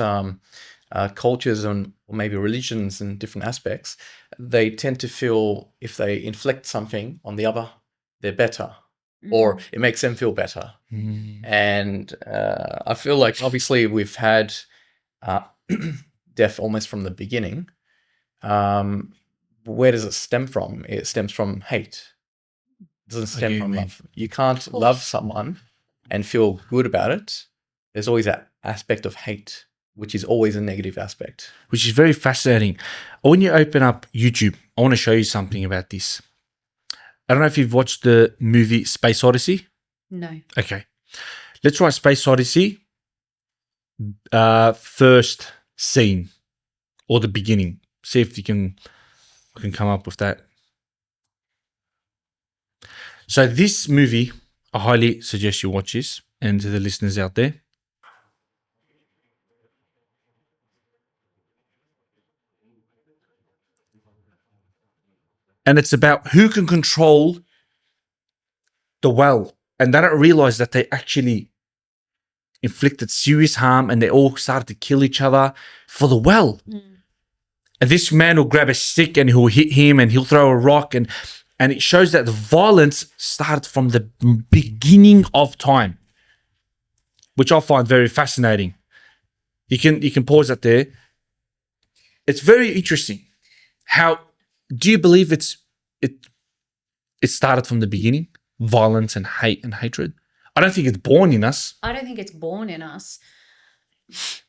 cultures or maybe religions and different aspects, they tend to feel if they inflict something on the other, they're better, or it makes them feel better. And I feel like obviously we've had death almost from the beginning. Where does it stem from? It stems from hate. It doesn't stem from love. You can't love someone and feel good about it. There's always that aspect of hate, which is always a negative aspect. Which is very fascinating. When you open up YouTube, I want to show you something about this. I don't know if you've watched the movie Space Odyssey. No. Okay. Let's try Space Odyssey. First scene or the beginning. See if I can come up with that. So this movie, I highly suggest you watch this, and to the listeners out there. And it's about who can control the well. And they don't realize that they actually inflicted serious harm and they all started to kill each other for the well. And this man will grab a stick and he'll hit him and he'll throw a rock. And it shows that the violence started from the beginning of time, which I find very fascinating. You can pause that there. It's very interesting. How do you believe it started from the beginning? Violence and hate and hatred? I don't think it's born in us. I don't think it's born in us.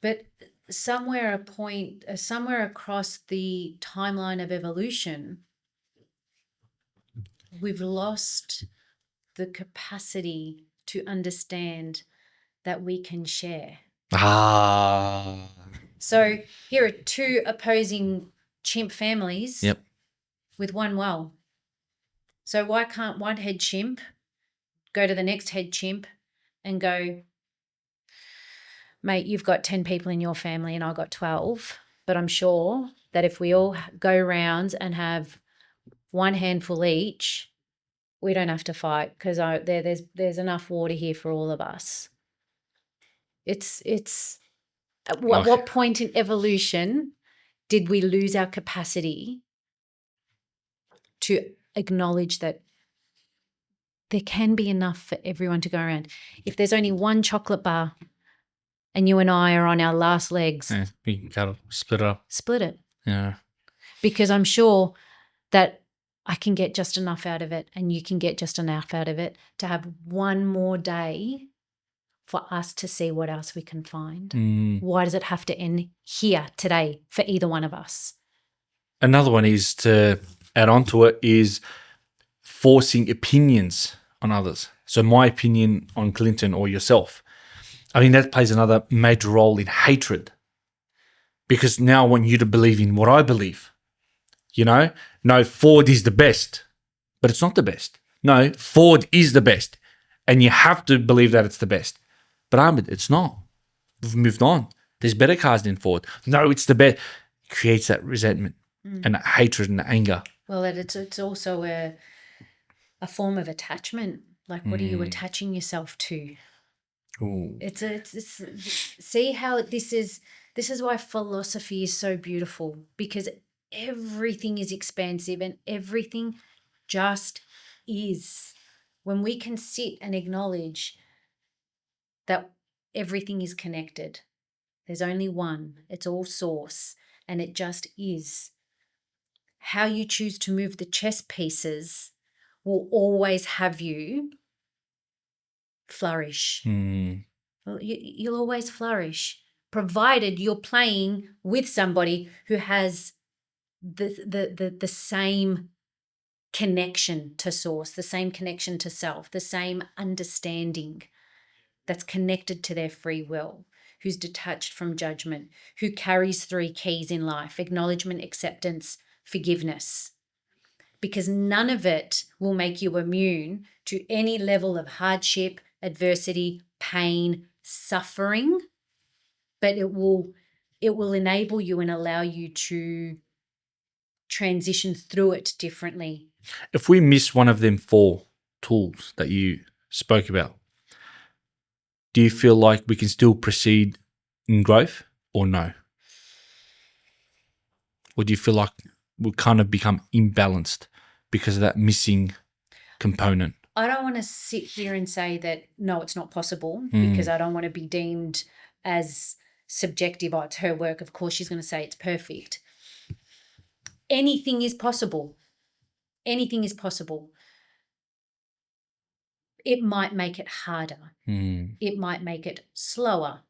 But somewhere across the timeline of evolution, we've lost the capacity to understand that we can share. So here are two opposing chimp families with one well. So why can't one head chimp go to the next head chimp and go, mate, you've got 10 people in your family and I've got 12, but I'm sure that if we all go rounds and have one handful each, we don't have to fight because there's enough water here for all of us. It's at what point in evolution did we lose our capacity to acknowledge that there can be enough for everyone to go around? If there's only one chocolate bar and you and I are on our last legs, we can kind of split it up. Split it. Yeah. Because I'm sure that I can get just enough out of it and you can get just enough out of it to have one more day for us to see what else we can find. Why does it have to end here today for either one of us? Another one is, to add on to it, is forcing opinions on others. So my opinion on Clinton or yourself, I mean, that plays another major role in hatred, because now I want you to believe in what I believe. You know, no, Ford is the best, but it's not the best. No, Ford is the best, and you have to believe that it's the best. But Ahmad, it's not. We've moved on. There's better cars than Ford. No, it's the best. It creates that resentment and that hatred and that anger. Well, it's also a form of attachment. Like, what are you attaching yourself to? Ooh. It's see how this is why philosophy is so beautiful, because everything is expansive and everything just is. When we can sit and acknowledge that everything is connected, there's only one, it's all source, and it just is. How you choose to move the chess pieces will always have you flourish. Well, you'll always flourish. provided you're playing with somebody who has the same connection to source, the same connection to self, the same understanding that's connected to their free will, who's detached from judgment, who carries 3 keys in life: acknowledgement, acceptance, forgiveness. Because none of it will make you immune to any level of hardship, adversity, pain, suffering, but it will enable you and allow you to transition through it differently. If we miss one of them 4 tools that you spoke about, do you feel like we can still proceed in growth or no? Or do you feel like we'll kind of become imbalanced because of that missing component? I don't want to sit here and say that, no, it's not possible, because I don't want to be deemed as subjective. Oh, it's her work. Of course she's going to say it's perfect. Anything is possible. Anything is possible. It might make it harder. It might make it slower.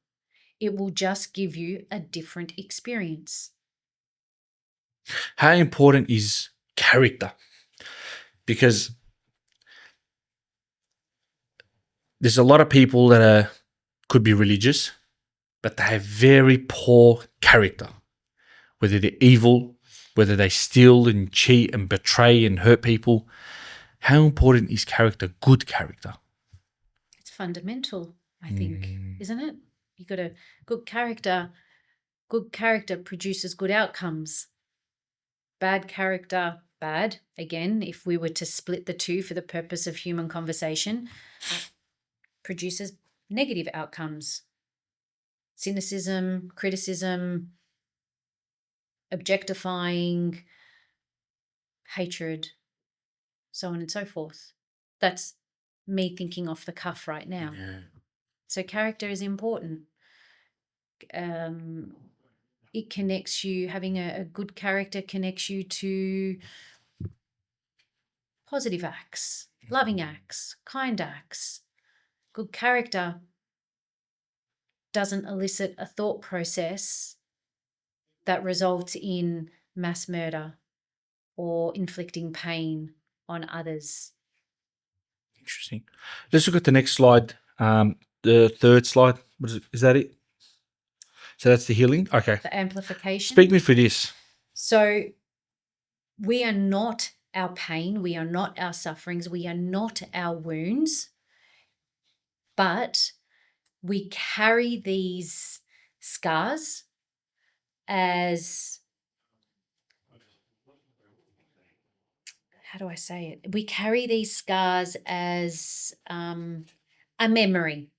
It will just give you a different experience. How important is character? Because there's a lot of people that could be religious, but they have very poor character. Whether they're evil, whether they steal and cheat and betray and hurt people. How important is character, good character? It's fundamental, I think, isn't it? You got a good character. Good character produces good outcomes. Bad character, bad. Again, if we were to split the two for the purpose of human conversation, produces negative outcomes. Cynicism, criticism, objectifying, hatred, so on and so forth. That's me thinking off the cuff right now. Yeah. So character is important. It connects you, having a good character connects you to positive acts, loving acts, kind acts. Good character doesn't elicit a thought process that results in mass murder or inflicting pain on others. Interesting. Let's look at the next slide. The third slide. What is it? Is that it? So that's the healing? Okay. The amplification. Speak me through this. So we are not our pain. We are not our sufferings. We are not our wounds. But we carry these scars as, how do I say it? We carry these scars as a memory,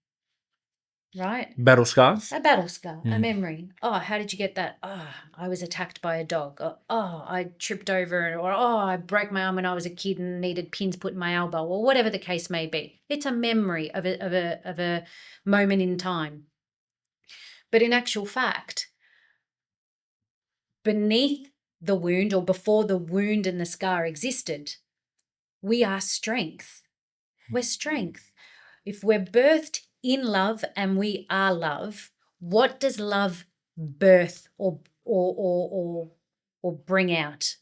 right? Battle scars? A battle scar, a memory. Oh, how did you get that? Oh, I was attacked by a dog. Oh, I tripped over, or oh, I broke my arm when I was a kid and needed pins put in my elbow, or whatever the case may be. It's a memory of a moment in time. But in actual fact, beneath the wound, or before the wound and the scar existed, we are strength. We're strength. If we're birthed in love and we are love, what does love birth or bring out?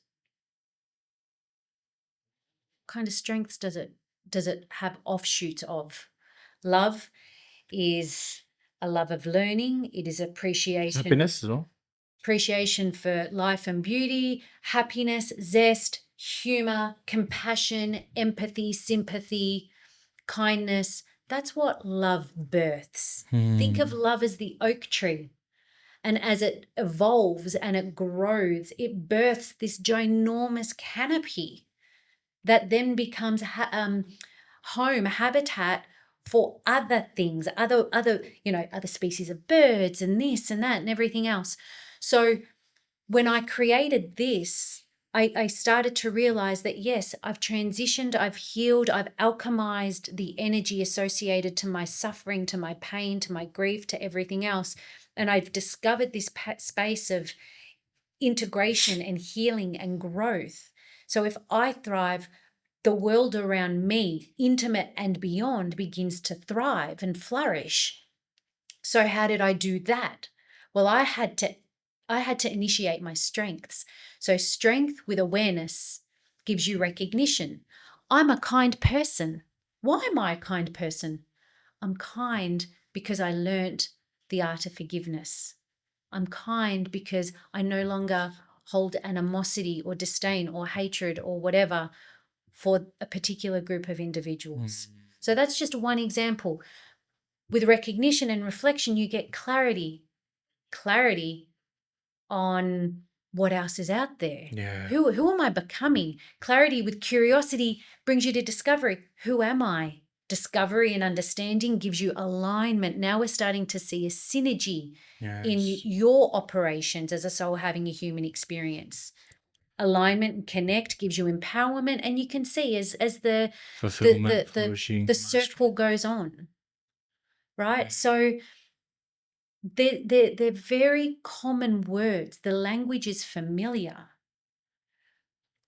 What kind of strengths does it have offshoots of? Love is a love of learning. It is appreciation. Happiness as well. Appreciation for life and beauty, happiness, zest, humor, compassion, empathy, sympathy, kindness. That's what love births. Think of love as the oak tree. And as it evolves and it grows, it births this ginormous canopy that then becomes home, habitat for other things, other species of birds and this and that and everything else. So when I created this, I started to realize that, yes, I've transitioned, I've healed, I've alchemized the energy associated to my suffering, to my pain, to my grief, to everything else. And I've discovered this space of integration and healing and growth. So if I thrive, the world around me, intimate and beyond, begins to thrive and flourish. So how did I do that? Well, I had to initiate my strengths. So strength with awareness gives you recognition. I'm a kind person. Why am I a kind person? I'm kind because I learnt the art of forgiveness. I'm kind because I no longer hold animosity or disdain or hatred or whatever for a particular group of individuals. So that's just one example. With recognition and reflection, you get clarity on what else is out there. Yeah. Who am I becoming? Clarity with curiosity brings you to discovery. Who am I? Discovery and understanding gives you alignment. Now we're starting to see a synergy in your operations as a soul having a human experience. Alignment and connect gives you empowerment, and you can see as the Fulfillment, flourishing, the circle goes on, right? So they're very common words. The language is familiar.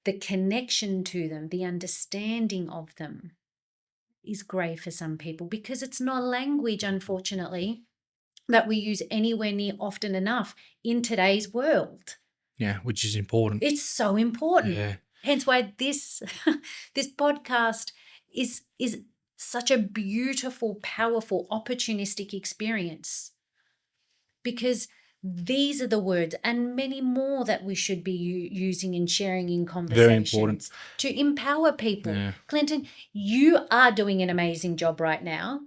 The connection to them, the understanding of them is grey for some people because it's not a language, unfortunately, that we use anywhere near often enough in today's world. Yeah, which is important. It's so important. Yeah. Hence why this podcast is such a beautiful, powerful, opportunistic experience, because these are the words and many more that we should be using and sharing in conversations. Very important. To empower people. Yeah. Clinton, you are doing an amazing job right now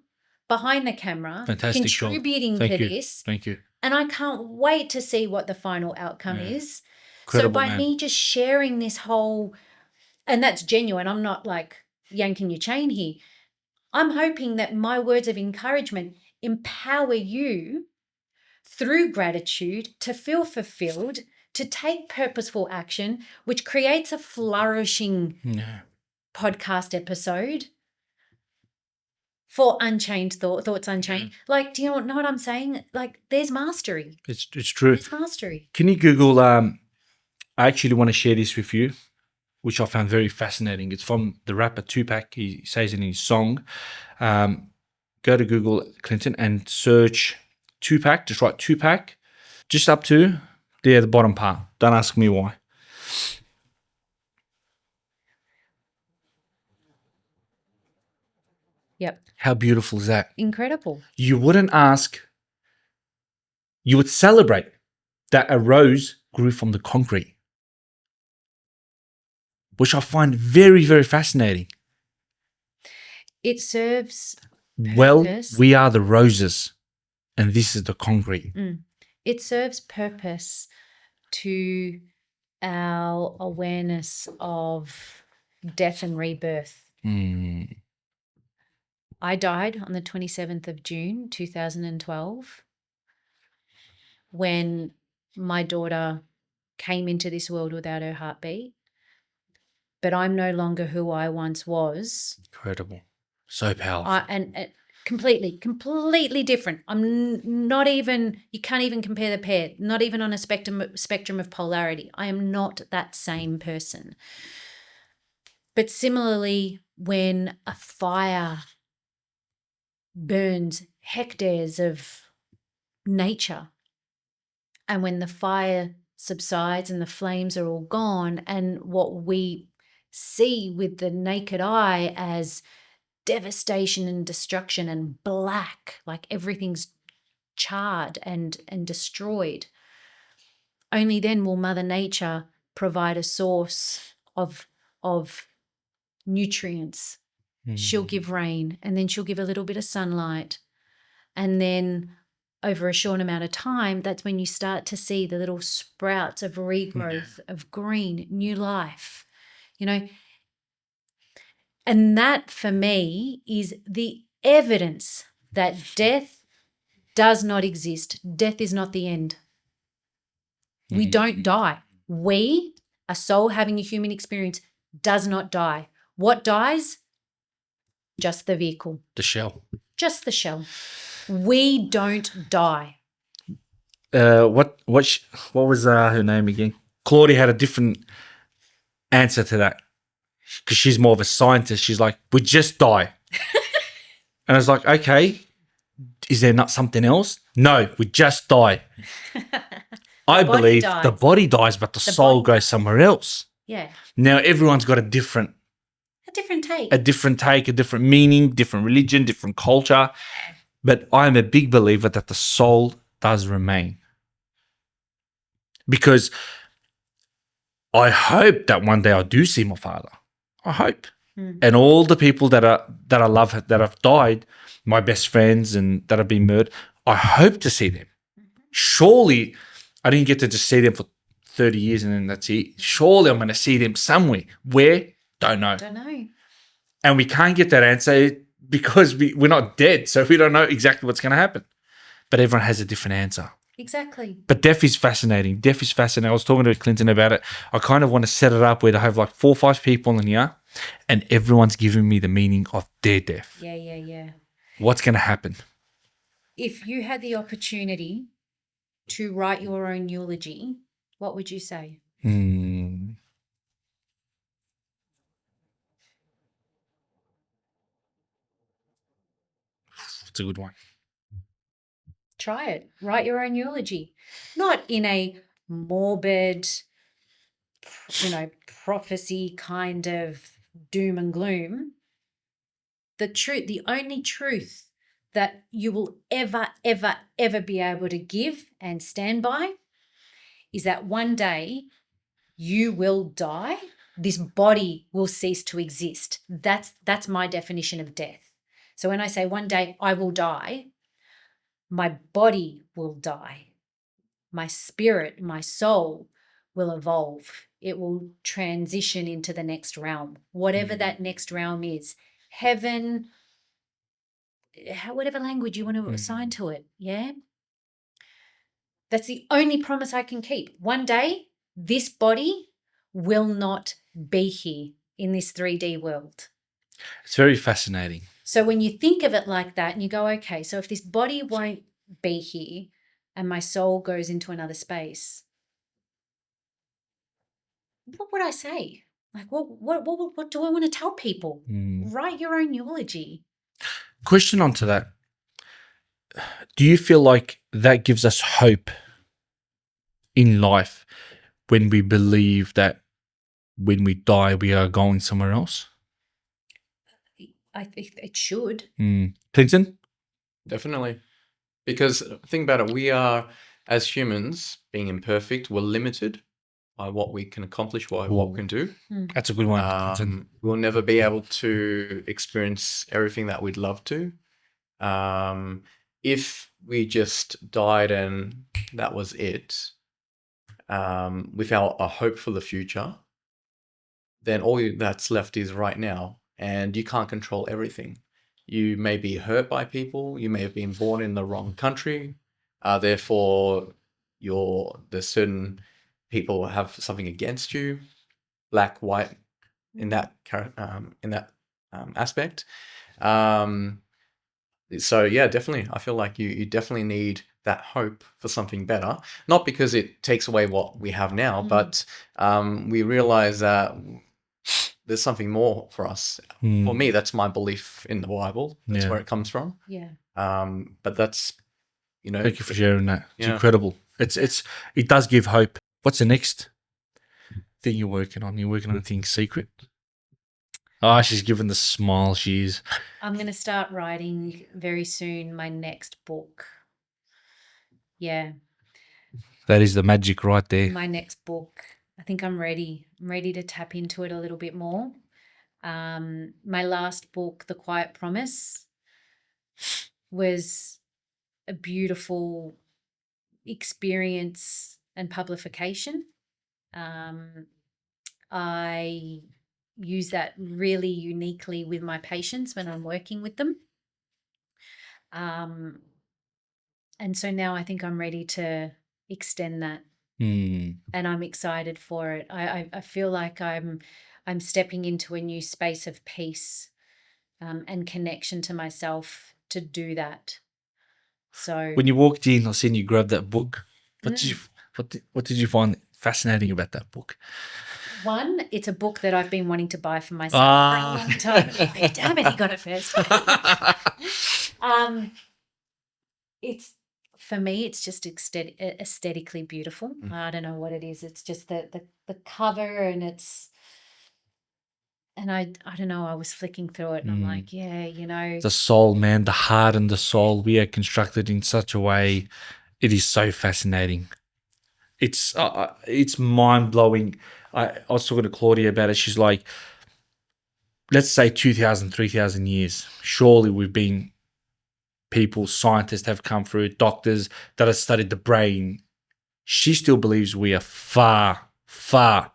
behind the camera, Fantastic contributing job. to this. Thank you. And I can't wait to see what the final outcome is. Incredible, so by man. me just sharing this whole, and that's genuine, I'm not like yanking your chain here. I'm hoping that my words of encouragement empower you through gratitude to feel fulfilled, to take purposeful action, which creates a flourishing podcast episode for Unchained Thoughts Unchained. Like, do you know what I'm saying? Like, there's mastery. It's true. There's mastery. Can you Google, I actually want to share this with you, which I found very fascinating. It's from the rapper Tupac. He says in his song, go to Google, Clinton, and search Tupac. Just write Tupac, just up to there, the bottom part. Don't ask me why. Yep. How beautiful is that? Incredible. You wouldn't ask, you would celebrate that a rose grew from the concrete, which I find very, very fascinating. It serves purpose. Well, we are the roses and this is the concrete. It serves purpose to our awareness of death and rebirth. I died on the 27th of June, 2012, when my daughter came into this world without her heartbeat. But I'm no longer who I once was. Incredible. So powerful. And completely different. I'm not even, you can't even compare the pair, not even on a spectrum of polarity. I am not that same person. But similarly, when a fire burns hectares of nature, and when the fire subsides and the flames are all gone, and what we see with the naked eye as devastation and destruction and black, like everything's charred and destroyed, only then will Mother Nature provide a source of nutrients. She'll give rain, and then she'll give a little bit of sunlight, and then over a short amount of time, that's when you start to see the little sprouts of regrowth, of green, new life, you know. And that for me is the evidence that death does not exist. Death is not the end. We don't die. We, a soul having a human experience, does not die. What dies? Just the vehicle. The shell. Just the shell. We don't die. What was her name again? Claudia had a different answer to that, because she's more of a scientist. She's like, we just die. And I was like, okay, is there not something else? No, we just die. I body believe dies. the body dies, but the soul body goes somewhere else. Yeah. Now, everyone's got a different take. a different meaning, different religion, different culture. But I'm a big believer that the soul does remain. Because I hope that one day I do see my father. I hope. And all the people that I love that have died, my best friends and that have been murdered, I hope to see them. Surely I didn't get to just see them for 30 years and then that's it. Surely I'm going to see them somewhere. Where? Don't know. And we can't get that answer because we're not dead, so we don't know exactly what's going to happen. But everyone has a different answer. Exactly. But death is fascinating. Death is fascinating. I was talking to Clinton about it. I kind of want to set it up where they have like 4 or 5 people in here and everyone's giving me the meaning of their death. Yeah. What's going to happen? If you had the opportunity to write your own eulogy, what would you say? It's a good one. Try it. Write your own eulogy. Not in a morbid, prophecy kind of doom and gloom. The only truth that you will ever, ever, ever be able to give and stand by is that one day you will die. This body will cease to exist. That's my definition of death. So when I say one day I will die, my body will die. My spirit, my soul will evolve. It will transition into the next realm, whatever that next realm is. Heaven, whatever language you want to assign to it, yeah? That's the only promise I can keep. One day, this body will not be here in this 3D world. It's very fascinating. So when you think of it like that and you go, okay, so if this body won't be here and my soul goes into another space, what would I say? Like, what do I want to tell people? Write your own eulogy. Question onto that. Do you feel like that gives us hope in life when we believe that when we die, we are going somewhere else? I think it should. Clinton? Definitely. Because think about it, we are, as humans, being imperfect, we're limited by what we can accomplish, what we can do. That's a good one. We'll never be able to experience everything that we'd love to. If we just died and that was it, without a hope for the future, then all that's left is right now, and you can't control everything. You may be hurt by people. You may have been born in the wrong country. Therefore, there's certain people have something against you, black, white, in that aspect. So yeah, definitely, I feel like you definitely need that hope for something better. Not because it takes away what we have now, but we realize that there's something more for us. For me, that's my belief in the Bible. That's where it comes from. Yeah. But that's, Thank you for sharing that. It's incredible. It does give hope. What's the next thing you're working on? You're working on anything secret? Oh, she's giving the smile. She is. I'm going to start writing very soon my next book. Yeah. That is the magic right there. My next book. I think I'm ready. I'm ready to tap into it a little bit more. My last book, The Quiet Promise, was a beautiful experience and publication. I use that really uniquely with my patients when I'm working with them. And so now I think I'm ready to extend that. And I'm excited for it. I feel like I'm stepping into a new space of peace and connection to myself to do that. So when you walked in, I seen you grab that book. What did you find fascinating about that book? One, it's a book that I've been wanting to buy for myself for a long time. Like, damn it, he got it first. It's for me, it's just aesthetically beautiful. I don't know what it is. It's just the cover, and I don't know. I was flicking through it, and I'm like, yeah, the soul, man, the heart and the soul. We are constructed in such a way. It is so fascinating. It's mind blowing. I was talking to Claudia about it. She's like, let's say 2,000, 3,000 years. Surely we've been people, scientists have come through, doctors that have studied the brain. She still believes we are far, far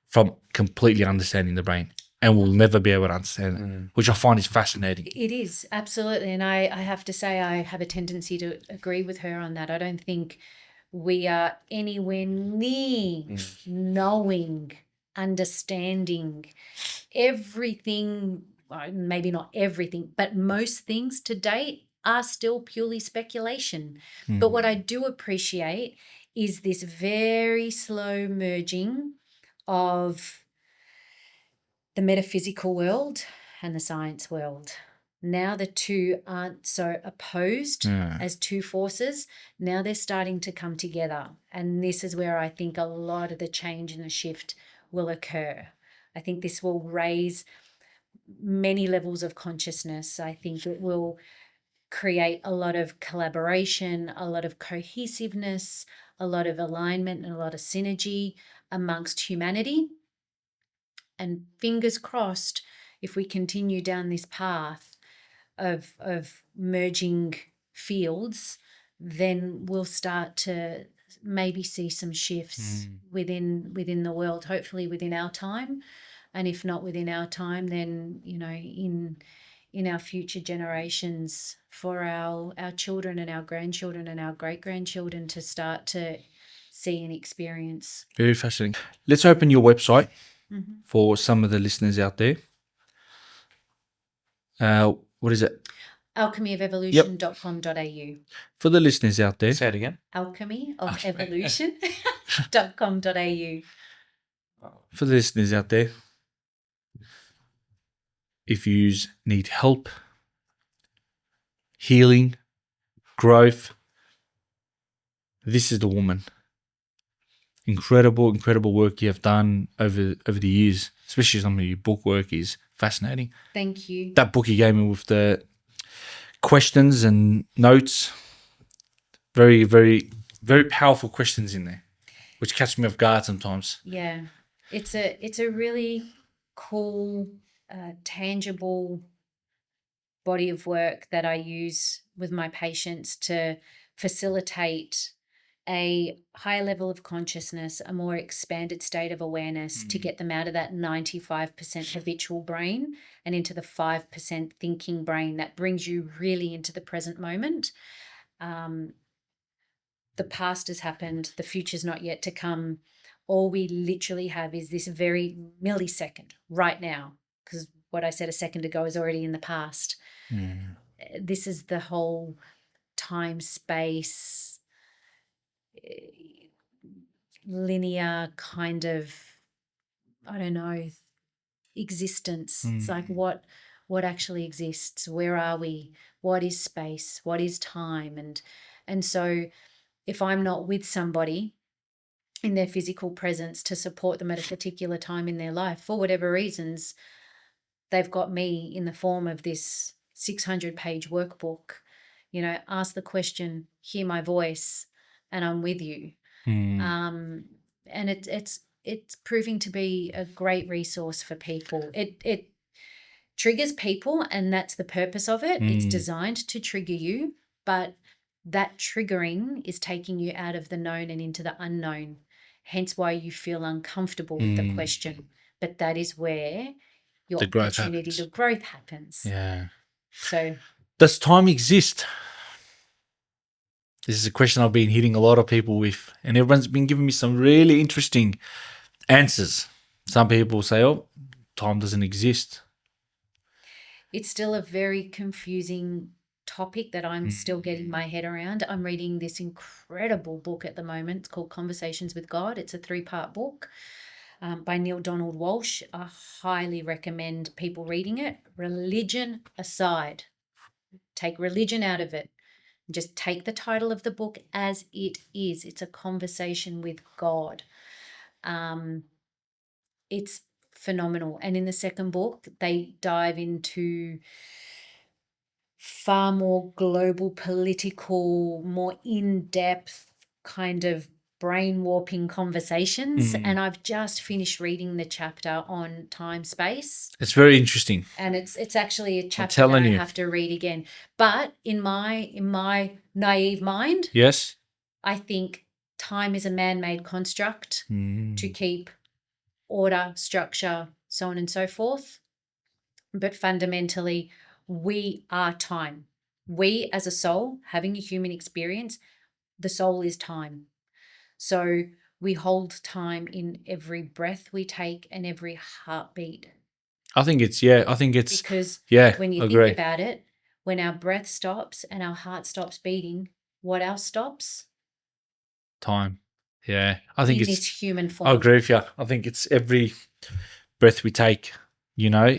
from completely understanding the brain, and we'll never be able to understand it, which I find is fascinating. It is, absolutely. And I have to say I have a tendency to agree with her on that. I don't think we are anywhere near knowing, understanding everything, maybe not everything, but most things to date are still purely speculation. But what I do appreciate is this very slow merging of the metaphysical world and the science world. Now the two aren't so opposed as two forces. Now they're starting to come together. And this is where I think a lot of the change and the shift will occur. I think this will raise many levels of consciousness. I think it will create a lot of collaboration, a lot of cohesiveness, a lot of alignment, and a lot of synergy amongst humanity. And fingers crossed, if we continue down this path of merging fields, then we'll start to maybe see some shifts within the world, hopefully within our time. And if not within our time, then, in our future generations, for our children and our grandchildren and our great-grandchildren to start to see and experience. Very fascinating. Let's open your website for some of the listeners out there. What is it? alchemyofelution.com.au. For the listeners out there. Say it again. alchemyofelution.com.au. For the listeners out there, if you need help, healing, growth, this is the woman. Incredible work you have done over the years, especially some of your book work is fascinating. Thank you. That book you gave me with the questions and notes, very, very, very powerful questions in there, which catch me off guard sometimes. Yeah, it's a really cool, tangible body of work that I use with my patients to facilitate a higher level of consciousness, a more expanded state of awareness, to get them out of that 95% habitual brain and into the 5% thinking brain that brings you really into the present moment. The past has happened, the future's not yet to come. All we literally have is this very millisecond right now, because what I said a second ago is already in the past. This is the whole time, space, linear kind of, I don't know, existence. It's like what actually exists, where are we, what is space, what is time, and so if I'm not with somebody in their physical presence to support them at a particular time in their life, for whatever reasons, they've got me in the form of this 600-page workbook. Ask the question, hear my voice, and I'm with you. And it's proving to be a great resource for people. It triggers people, and that's the purpose of it. It's designed to trigger you, but that triggering is taking you out of the known and into the unknown, hence why you feel uncomfortable with the question. But that is where your opportunity to growth happens. Yeah. So, does time exist? This is a question I've been hitting a lot of people with, and everyone's been giving me some really interesting answers. Some people say, oh, time doesn't exist. It's still a very confusing topic that I'm still getting my head around. I'm reading this incredible book at the moment. It's called Conversations with God. It's a 3-part book by Neil Donald Walsh. I highly recommend people reading it. Religion aside, take religion out of it. Just take the title of the book as it is. It's a conversation with God. It's phenomenal. And in the second book, they dive into far more global, political, more in-depth kind of brain warping conversations. And I've just finished reading the chapter on time space. It's very interesting. And it's actually a chapter that I have to read again. But in my naive mind, yes, I think time is a man-made construct to keep order, structure, so on and so forth. But fundamentally, we are time. We as a soul having a human experience, the soul is time. So we hold time in every breath we take and every heartbeat. I think it's because when you agree. think about it, when our breath stops and our heart stops beating, what else stops? Time. Yeah, I think in it's this human form. I agree with you. I think it's every breath we take, you know,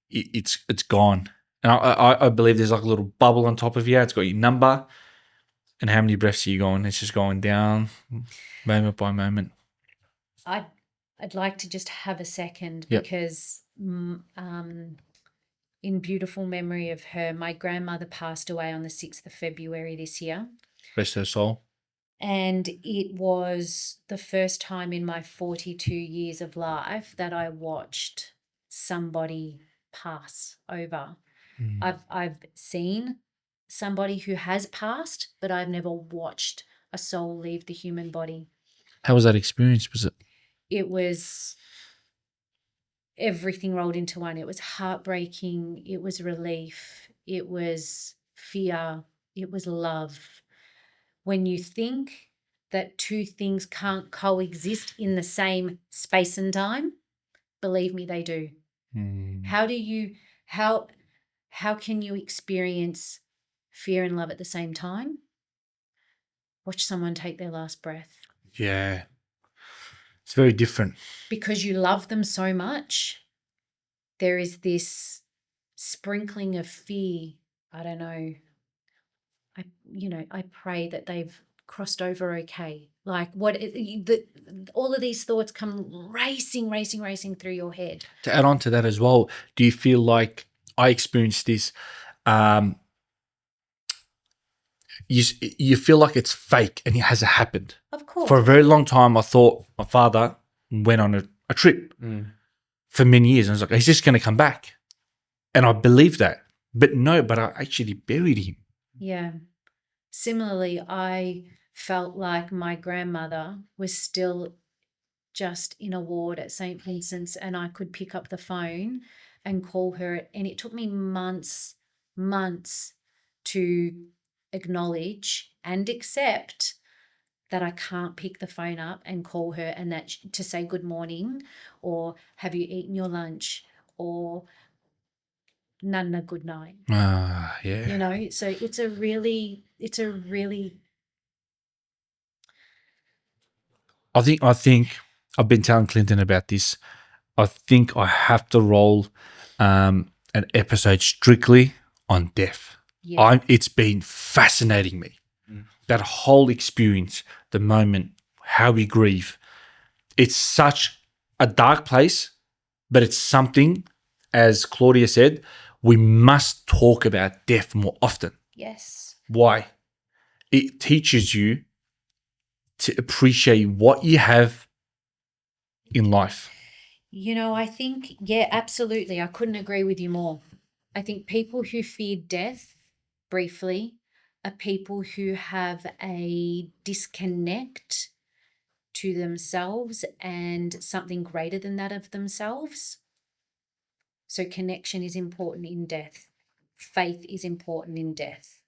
it's gone. And I believe there's like a little bubble on top of you. It's got your number and how many breaths are you going. It's just going down moment by moment. I'd like to just have a second Yep. because in beautiful memory of her, my grandmother passed away on the 6th of February this year. Rest her soul. And it was the first time in my 42 years of life that I watched somebody pass over. I've seen somebody who has passed, but I've never watched a soul leave the human body. How was that experience? It was everything rolled into one. It was heartbreaking. It was relief. It was fear. It was love. When you think that two things can't coexist in the same space and time, believe me, they do. How can you experience fear and love at the same time? Watch someone take their last breath. Yeah. It's very different. Because you love them so much, there is this sprinkling of fear. I don't know. I pray that they've crossed over okay. Like all of these thoughts come racing through your head. To add on to that as well, do you feel like I experienced this? You feel like it's fake and it hasn't happened. Of course. For a very long time, I thought my father went on a trip for many years. And I was like, he's just going to come back. And I believed that. But no, I actually buried him. Yeah. Similarly, I felt like my grandmother was still just in a ward at St. Vincent's and I could pick up the phone and call her. And it took me months to acknowledge and accept that I can't pick the phone up and call her and that to say good morning or have you eaten your lunch or Nana good night. Yeah. So it's a really I think I've been telling Clinton about this. I think I have to roll an episode strictly on death. Yeah. It's been fascinating me. That whole experience, the moment, how we grieve. It's such a dark place, but it's something, as Claudia said, we must talk about death more often. Yes. Why? It teaches you to appreciate what you have in life. I think, yeah, absolutely. I couldn't agree with you more. I think people who fear death briefly are people who have a disconnect to themselves and something greater than that of themselves. So connection is important in death. Faith is important in death.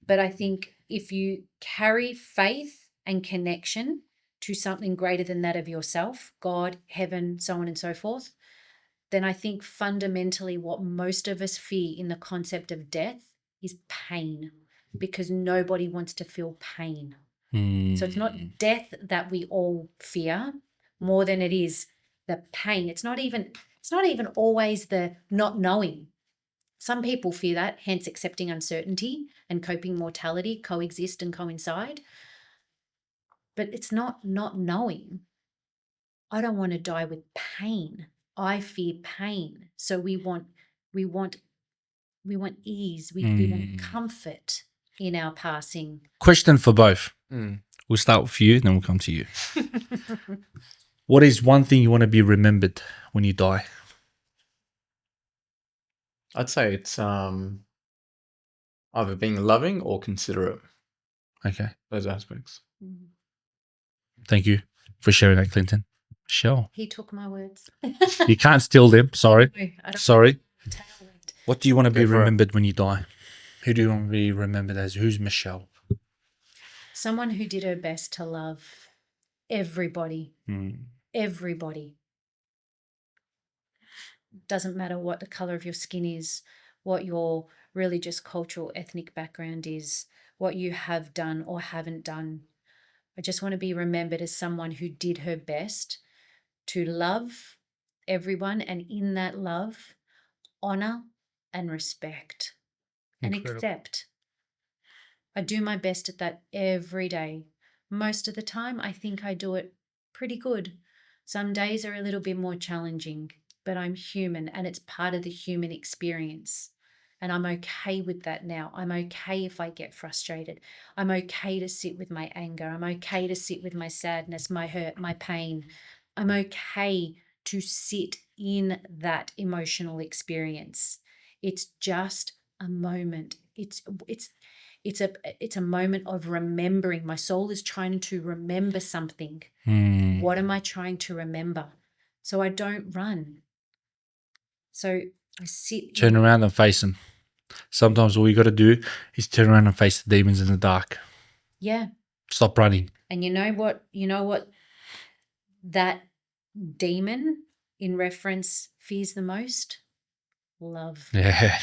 But I think if you carry faith and connection to something greater than that of yourself, God, heaven, so on and so forth, then I think fundamentally what most of us fear in the concept of death is pain, because nobody wants to feel pain. So it's not death that we all fear more than it is the pain. It's not even always the not knowing. Some people fear that, hence accepting uncertainty and coping mortality coexist and coincide. But it's not knowing. I don't want to die with pain. I fear pain. So we want ease. We want comfort in our passing. Question for both. We'll start with you, then we'll come to you. What is one thing you want to be remembered when you die? I'd say it's either being loving or considerate. Okay. Those aspects. Thank you for sharing that, Clinton. Michelle. He took my words. You can't steal them. Sorry. No, I don't Sorry. talent. What do you want to be Go for it. remembered when you die? Who do you want to be remembered as? Who's Michelle? Someone who did her best to love everybody. Mm. Everybody. Doesn't matter what the color of your skin is, what your religious, cultural, ethnic background is, what you have done or haven't done. I just want to be remembered as someone who did her best to love everyone, and in that love, honor and respect and Incredible. accept. I do my best at that every day. Most of the time, I think I do it pretty good. Some days are a little bit more challenging, but I'm human and it's part of the human experience. And I'm okay with that now. I'm okay if I get frustrated. I'm okay to sit with my anger. I'm okay to sit with my sadness, my hurt, my pain. I'm okay to sit in that emotional experience. It's just a moment. It's a moment of remembering. My soul is trying to remember something. What am I trying to remember? So I don't run. So I sit. Turn around and face them. Sometimes all you got to do is turn around and face the demons in the dark. Yeah. Stop running. And you know what? That demon in reference fears the most? Love. Yeah.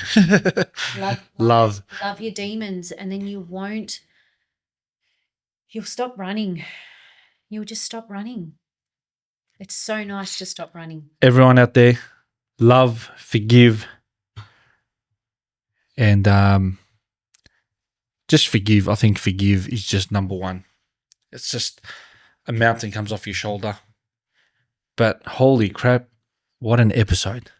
Love your demons, and then you'll stop running. You'll just stop running. It's so nice to stop running. Everyone out there, love, forgive, and just forgive. I think forgive is just number one. It's just a mountain comes off your shoulder. But holy crap, what an episode.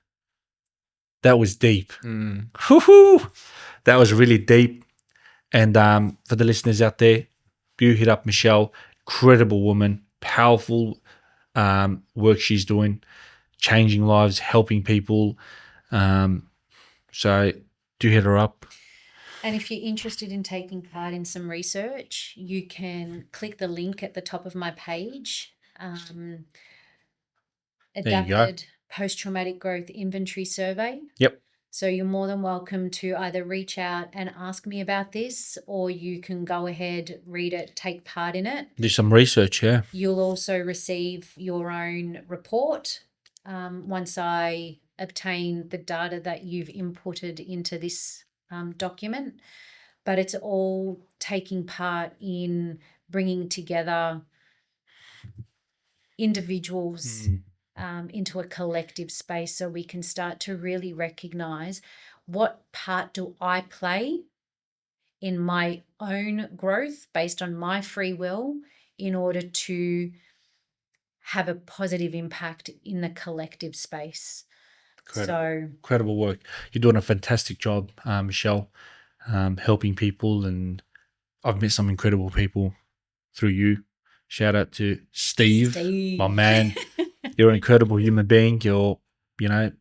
That was deep. Woo-hoo! That was really deep. And for the listeners out there, you hit up Michelle. Incredible woman, powerful work she's doing, changing lives, helping people. So do hit her up. And if you're interested in taking part in some research, you can click the link at the top of my page. Adapted Post-Traumatic Growth Inventory Survey. Yep. So you're more than welcome to either reach out and ask me about this, or you can go ahead, read it, take part in it. Do some research, yeah. You'll also receive your own report once I obtain the data that you've inputted into this document. But it's all taking part in bringing together individuals into a collective space, so we can start to really recognize what part do I play in my own growth based on my free will in order to have a positive impact in the collective space. Incredible work. You're doing a fantastic job, Michelle, helping people, and I've met some incredible people through you. Shout out to Steve. My man. You're an incredible human being. I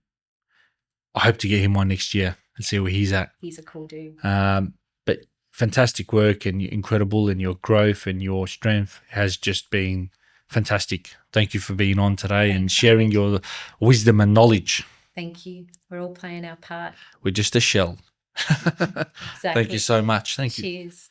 hope to get him on next year and see where he's at. He's a cool dude. But fantastic work, and you're incredible, and your growth and your strength has just been fantastic. Thank you for being on today and sharing your wisdom and knowledge. Thank you. We're all playing our part. We're just a shell. Exactly. Thank you so much. Thank you. Cheers.